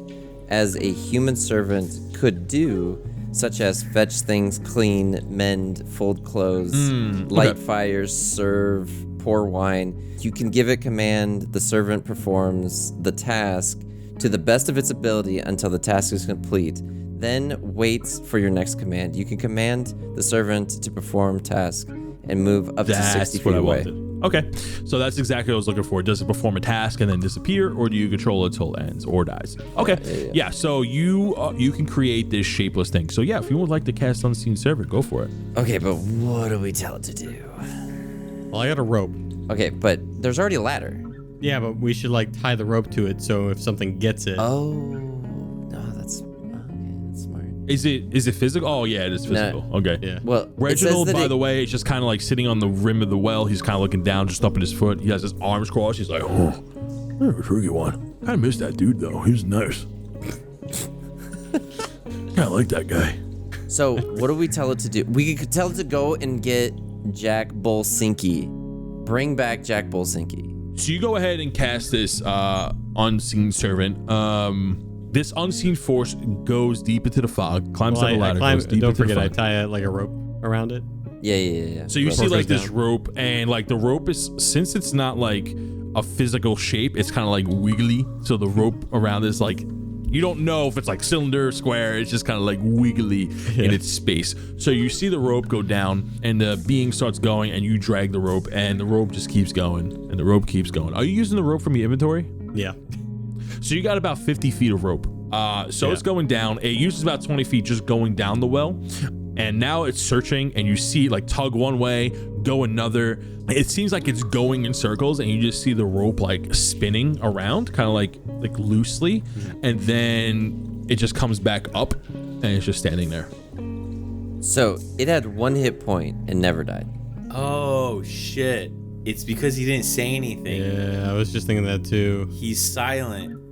as a human servant could do, such as fetch things, clean, mend, fold clothes, light fires, serve, pour wine. You can give it command. The servant performs the task to the best of its ability until the task is complete. Then waits for your next command. You can command the servant to perform task and move up to 60 feet away. Okay, so that's exactly what I was looking for. Does it perform a task and then disappear, or do you control it till it ends or dies? Okay, yeah. So you can create this shapeless thing. So yeah, if you would like to cast Unseen Servant, go for it. Okay, but what do we tell it to do? Well, I got a rope. Okay, but there's already a ladder. Yeah, but we should like tie the rope to it so if something gets it. Oh, no, that's smart. Is it physical? Oh yeah, it is physical. No. Okay. Yeah. Well, Reginald, by the way, is just kind of like sitting on the rim of the well. He's kind of looking down, just up at his foot. He has his arms crossed. He's like, oh, that was a tricky one. I miss that dude though. He was nice. Kind of like that guy. So what do we tell it to do? We could tell it to go and get Jack Bolsinki. Bring back Jack Bolsinki. So you go ahead and cast this Unseen Servant. This unseen force goes deep into the fog, climbs up the ladder, goes deep don't into forget, the I fog. tie like a rope around it. Yeah. So you see like this down. rope, and like the rope is, since it's not like a physical shape, it's kind of like wiggly. So the rope around is like, you don't know if it's like cylinder, square. It's just kind of like wiggly in its space. So you see the rope go down, and the being starts going, and you drag the rope, and the rope just keeps going, and the rope keeps going. Are you using the rope from your inventory? Yeah. So you got about 50 feet of rope. It's going down. It uses about 20 feet just going down the well. And now it's searching, and you see like tug one way, go another. It seems like it's going in circles, and you just see the rope like spinning around, kind of like loosely. And then it just comes back up, and it's just standing there. So it had 1 hit point and never died. Oh shit! It's because he didn't say anything. Yeah, I was just thinking that too. He's silent.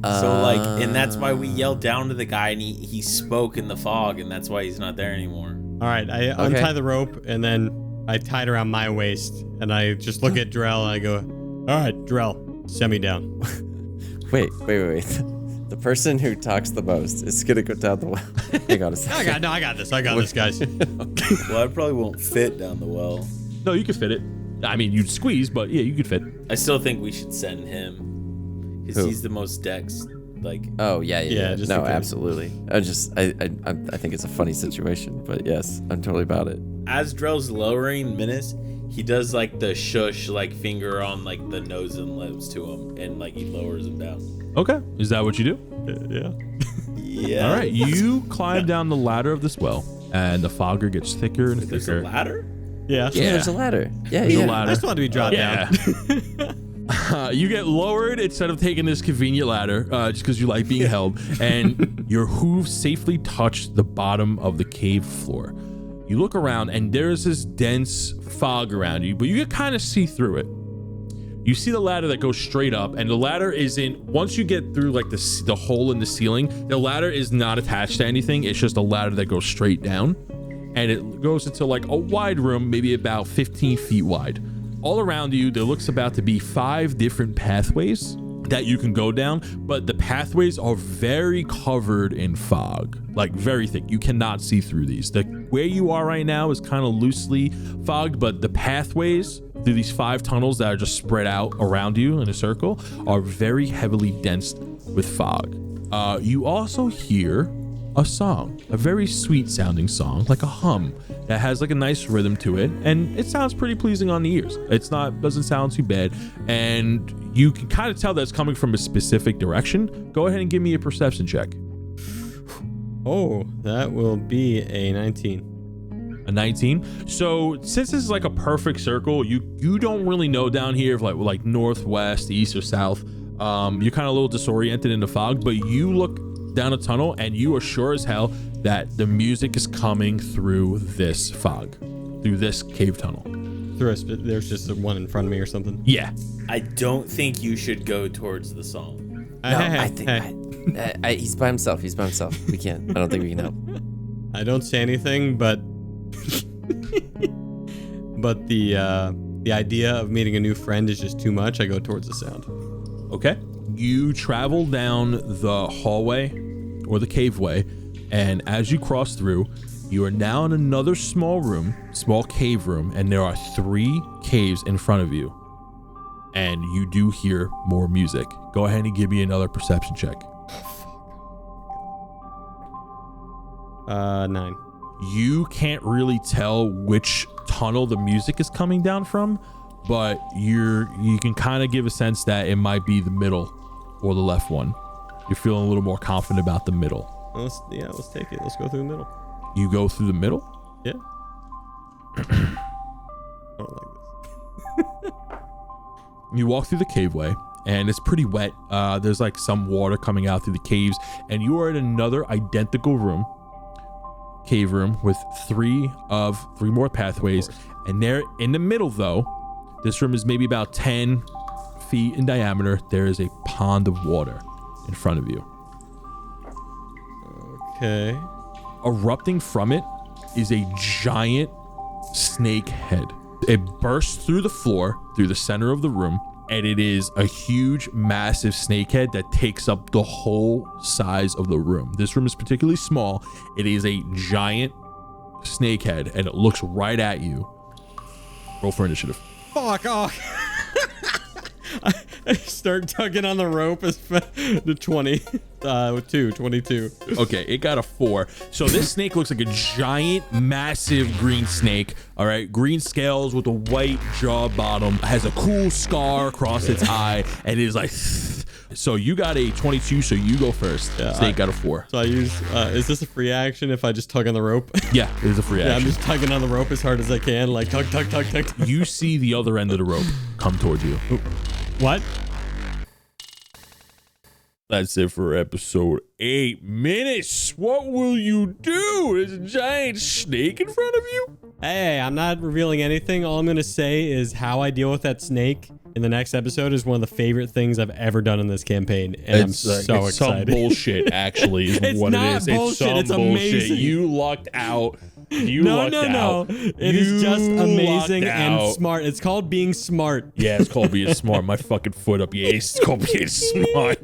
So like, and that's why we yelled down to the guy, and he spoke in the fog, and that's why he's not there anymore. All right, I untie the rope, and then I tie it around my waist, and I just look at Drell, and I go, all right, Drell, send me down. Wait. The person who talks the most is gonna go down the well. Hang on a second. I got this, guys. Well, I probably won't fit down the well. No, you can fit it. I mean, you'd squeeze, but yeah, you could fit. I still think we should send him because Who? he's the most dex. Like, Oh yeah. just No, because. absolutely. I think it's a funny situation, but yes, I'm totally about it. as Drell's lowering Minnis, he does like the shush, like finger on like the nose and lips to him, and like he lowers him down. Okay, is that what you do? Yeah. Yeah. All right, you climb down the ladder of this well, and the fogger gets thicker and There's a thicker. ladder. Yeah. Yeah, there's a ladder. Yeah, There's a yeah. ladder. I just want to be dropped Yeah. down. You get lowered instead of taking this convenient ladder, just because you like being held, and your hooves safely touch the bottom of the cave floor. You look around, and there's this dense fog around you, but you can kind of see through it. You see the ladder that goes straight up, and the ladder isn't, once you get through like the hole in the ceiling, the ladder is not attached to anything. It's just a ladder that goes straight down, and it goes into like a wide room, maybe about 15 feet wide. All around you, there looks about to be 5 different pathways that you can go down, but the pathways are very covered in fog, like very thick. You cannot see through these. Where you are right now is kind of loosely fogged, but the pathways through these 5 tunnels that are just spread out around you in a circle are very heavily dense with fog. You also hear a song, a very sweet sounding song, like a hum that has like a nice rhythm to it, and it sounds pretty pleasing on the ears. Doesn't sound too bad, and you can kind of tell that it's coming from a specific direction. Go ahead and give me a perception check. Oh, that will be a 19. A 19. So since this is like a perfect circle, you don't really know down here if like northwest, east, or south. You're kind of a little disoriented in the fog, but you look down a tunnel and you are sure as hell that the music is coming through this fog, through this cave tunnel. There's just one in front of me or something. Yeah. I don't think you should go towards the song. No, I think he's by himself. He's by himself. We can't. I don't think we can help. I don't say anything, but but the idea of meeting a new friend is just too much. I go towards the sound. Okay. You travel down the hallway or the caveway, and as you cross through, you are now in another small cave room, and there are 3 caves in front of you. And you do hear more music. Go ahead and give me another perception check. 9. You can't really tell which tunnel the music is coming down from, but you can kind of give a sense that it might be the middle or the left one. You're feeling a little more confident about the middle. Let's take it. Let's go through the middle. You go through the middle? Yeah. I don't like this. You walk through the caveway, and it's pretty wet. There's like some water coming out through the caves, and you are in another identical cave room with 3 more pathways. And there in the middle, though, this room is maybe about 10 feet in diameter. There is a pond of water in front of you. Okay. Erupting from it is a giant snake head. It bursts through the floor, through the center of the room, and it is a huge, massive snake head that takes up the whole size of the room. This room is particularly small. It is a giant snake head, and it looks right at you. Roll for initiative. Fuck off. I start tugging on the rope as the 20. 22. Okay, it got a 4. So this snake looks like a giant, massive green snake. All right, green scales with a white jaw bottom. Has a cool scar across its eye, and it is like. So you got a 22, so you go first. Yeah, Snake got a 4. So I use. Is this a free action if I just tug on the rope? Yeah, it is a free Yeah, I'm action. just tugging on the rope as hard as I can, like tug. You see the other end of the rope come towards you. What? That's it for episode 8. Minnis, what will you do? There's a giant snake in front of you? Hey, I'm not revealing anything. All I'm going to say is how I deal with that snake in the next episode is one of the favorite things I've ever done in this campaign. And I'm so it's excited. some bullshit, actually, is It's what not it is. bullshit, It's some it's bullshit. amazing. You lucked out. You lucked out. No. It is just amazing lucked and out. smart. It's called being smart. Yeah, it's called being smart. My fucking foot up your ace. It's called being smart.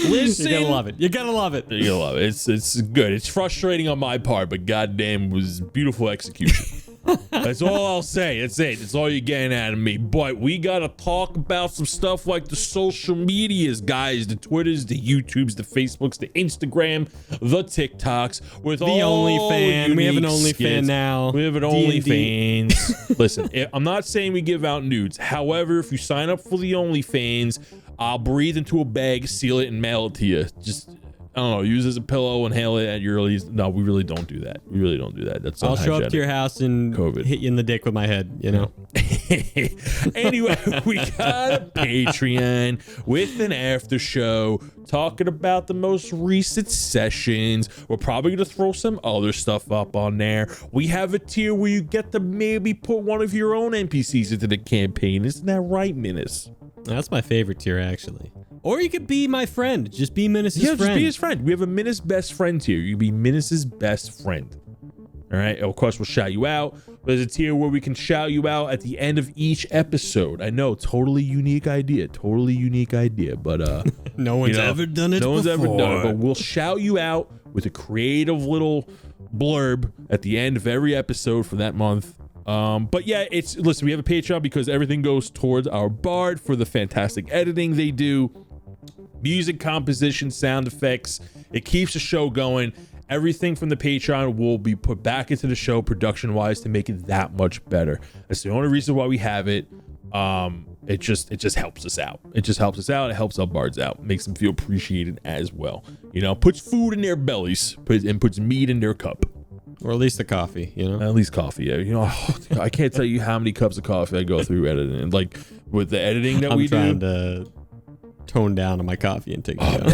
Listen. You're gonna love it. You're gonna love it. You're gonna love it. It's good. It's frustrating on my part, but goddamn, it was beautiful execution. That's all I'll say. That's it. That's all you're getting out of me. But we got to talk about some stuff like the social medias, guys. The Twitters, the YouTubes, the Facebooks, the Instagram, the TikToks. With The all OnlyFans. We have an unique OnlyFans skits. now. We have an D&D. OnlyFans. Listen, I'm not saying we give out nudes. However, if you sign up for the OnlyFans, I'll breathe into a bag, seal it, and mail it to you. Just, I don't know, use it as a pillow, inhale it at your earliest. No, we really don't do that. We really don't do that. That's I'll show up unhygienic. to your house and COVID. hit you in the dick with my head, you know? Anyway, we got a Patreon with an after show talking about the most recent sessions. We're probably going to throw some other stuff up on there. We have a tier where you get to maybe put one of your own NPCs into the campaign. Isn't that right, Minnis? That's my favorite tier, actually. Or you could be my friend. Just be Minnis' Yeah, friend. just be his friend. We have a Minnis best friend tier. You can be Minnis' best friend. All right. Of course, we'll shout you out. There's a tier where we can shout you out at the end of each episode. I know, totally unique idea. But No one's ever done it No one's ever done it. before. But we'll shout you out with a creative little blurb at the end of every episode for that month. But yeah, listen, we have a Patreon because everything goes towards our bard for the fantastic editing they do. Music composition, sound effects. It keeps the show going. Everything from the Patreon will be put back into the show production wise to make it that much better. That's the only reason why we have it. It just helps us out. It just helps us out. It helps our bards out. Makes them feel appreciated as well. You know, puts food in their bellies and puts meat in their cup. Or at least the coffee, you know? At least coffee, yeah. You know, I can't tell you how many cups of coffee I go through editing. Like with the editing that I'm we trying do. to tone down on my coffee and take it down.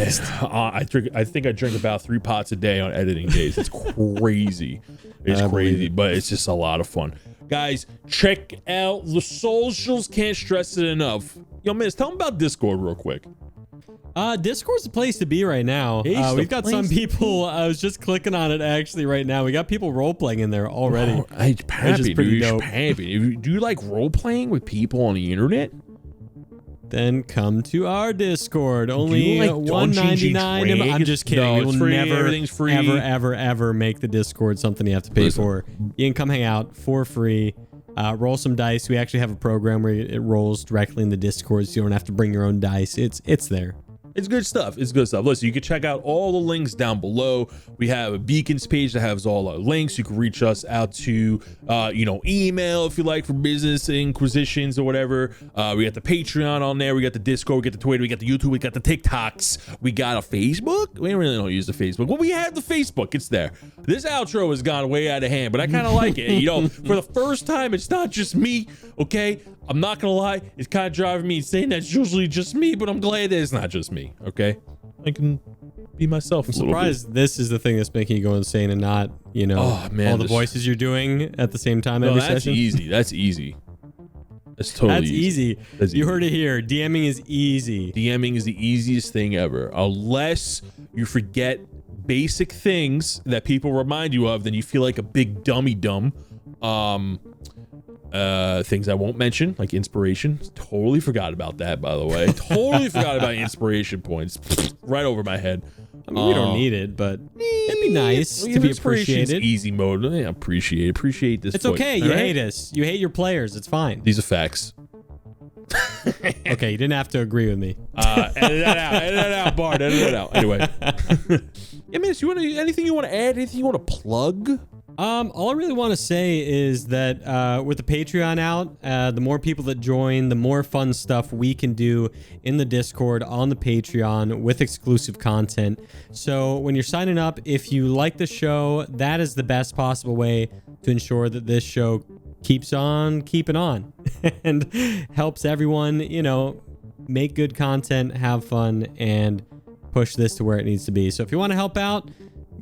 I think I drink about 3 pots a day on editing days. It's crazy. It's I believe crazy, it. but it's just a lot of fun. Guys, check out the socials. Can't stress it enough. Yo, man, tell them about Discord real quick. Discord's the place to be right now. It's the We've got some place to people. I was just clicking on it actually right now. We got people role playing in there already. Oh, it's pretty pretty dope. Do you like role playing with people on the internet? Then come to our Discord. Only you like Dungeons and $1.99. I'm just kidding. No, we it's will free. never, Everything's free. ever make the Discord something you have to pay for. You can come hang out for free. Roll some dice. We actually have a program where it rolls directly in the Discord, so you don't have to bring your own dice. It's there. It's good stuff. It's good stuff. Listen, you can check out all the links down below. We have a Beacons page that has all our links. You can reach us out to, email if you like for business inquisitions or whatever. We got the Patreon on there. We got the Discord. We got the Twitter. We got the YouTube. We got the TikToks. We got a Facebook. We really don't use the Facebook. Well, we have the Facebook. It's there. This outro has gone way out of hand, but I kind of like it. You know, for the first time, it's not just me. Okay. I'm not gonna lie, it's kind of driving me insane. That's usually just me, but I'm glad that it's not just me. Okay, I can be myself. I'm surprised this is the thing that's making you go insane and not, Oh, man, all the voices you're doing at the same time every that's session. easy. That's easy. That's totally That's easy. That's You easy. heard it here. DMing is easy. DMing is the easiest thing ever, unless you forget basic things that people remind you of. Then you feel like a big dummy dumb. Things I won't mention, like inspiration. Totally forgot about that, by the way. Totally forgot about inspiration points. Right over my head. I mean, we don't need it, but it'd be nice to be Inspiration's appreciated. Easy mode. Yeah, appreciate this. It's foot, okay. all You right? hate us. You hate your players. It's fine. These are facts. Okay, you didn't have to agree with me. Edit that out. Edit that out, Bart. Edit that out. Anyway. Yeah, man. So anything you want to add? Anything you want to plug? All I really want to say is that with the Patreon out, the more people that join, the more fun stuff we can do in the Discord, on the Patreon, with exclusive content. So when you're signing up, if you like the show, that is the best possible way to ensure that this show keeps on keeping on and helps everyone, make good content, have fun, and push this to where it needs to be. So if you want to help out,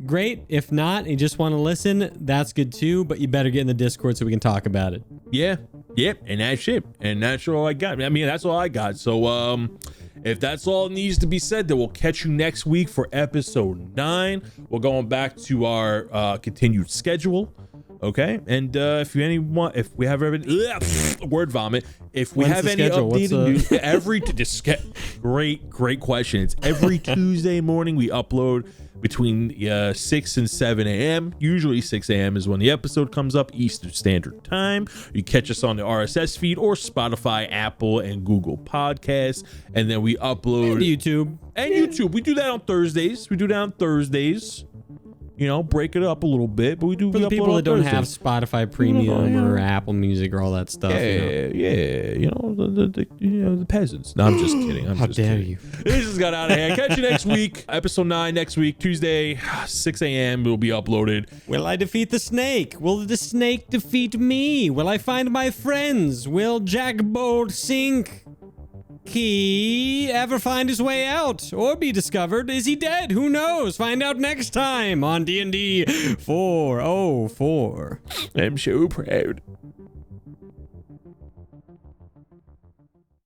great. If not, and you just want to listen, that's good too, but you better get in the Discord so we can talk about it. Yeah. Yep. And that's it. And that's all I got. I mean, that's all I got. So, if that's all that needs to be said, then we'll catch you next week for episode 9. We're going back to our continued schedule. Okay, and if we have word vomit, if we When's have the any schedule? updated news, great question. It's every Tuesday morning we upload between 6 and 7 a.m. Usually 6 a.m. is when the episode comes up, Eastern Standard Time. You catch us on the RSS feed or Spotify, Apple, and Google Podcasts, and then we upload YouTube. We do that on Thursdays. You know, break it up a little bit, but we do. For the upload people on that don't Thursday. have Spotify Premium or Apple Music or all that stuff. Yeah, you know, the peasants. No, I'm just kidding. How dare you? This just got out of hand. Catch you next week. Episode 9 next week, Tuesday, 6 a.m. will be uploaded. Will I defeat the snake? Will the snake defeat me? Will I find my friends? Will Jack Bolt sink? He ever find his way out or be discovered? Is he dead? Who knows? Find out next time on D&D 404. I'm so proud.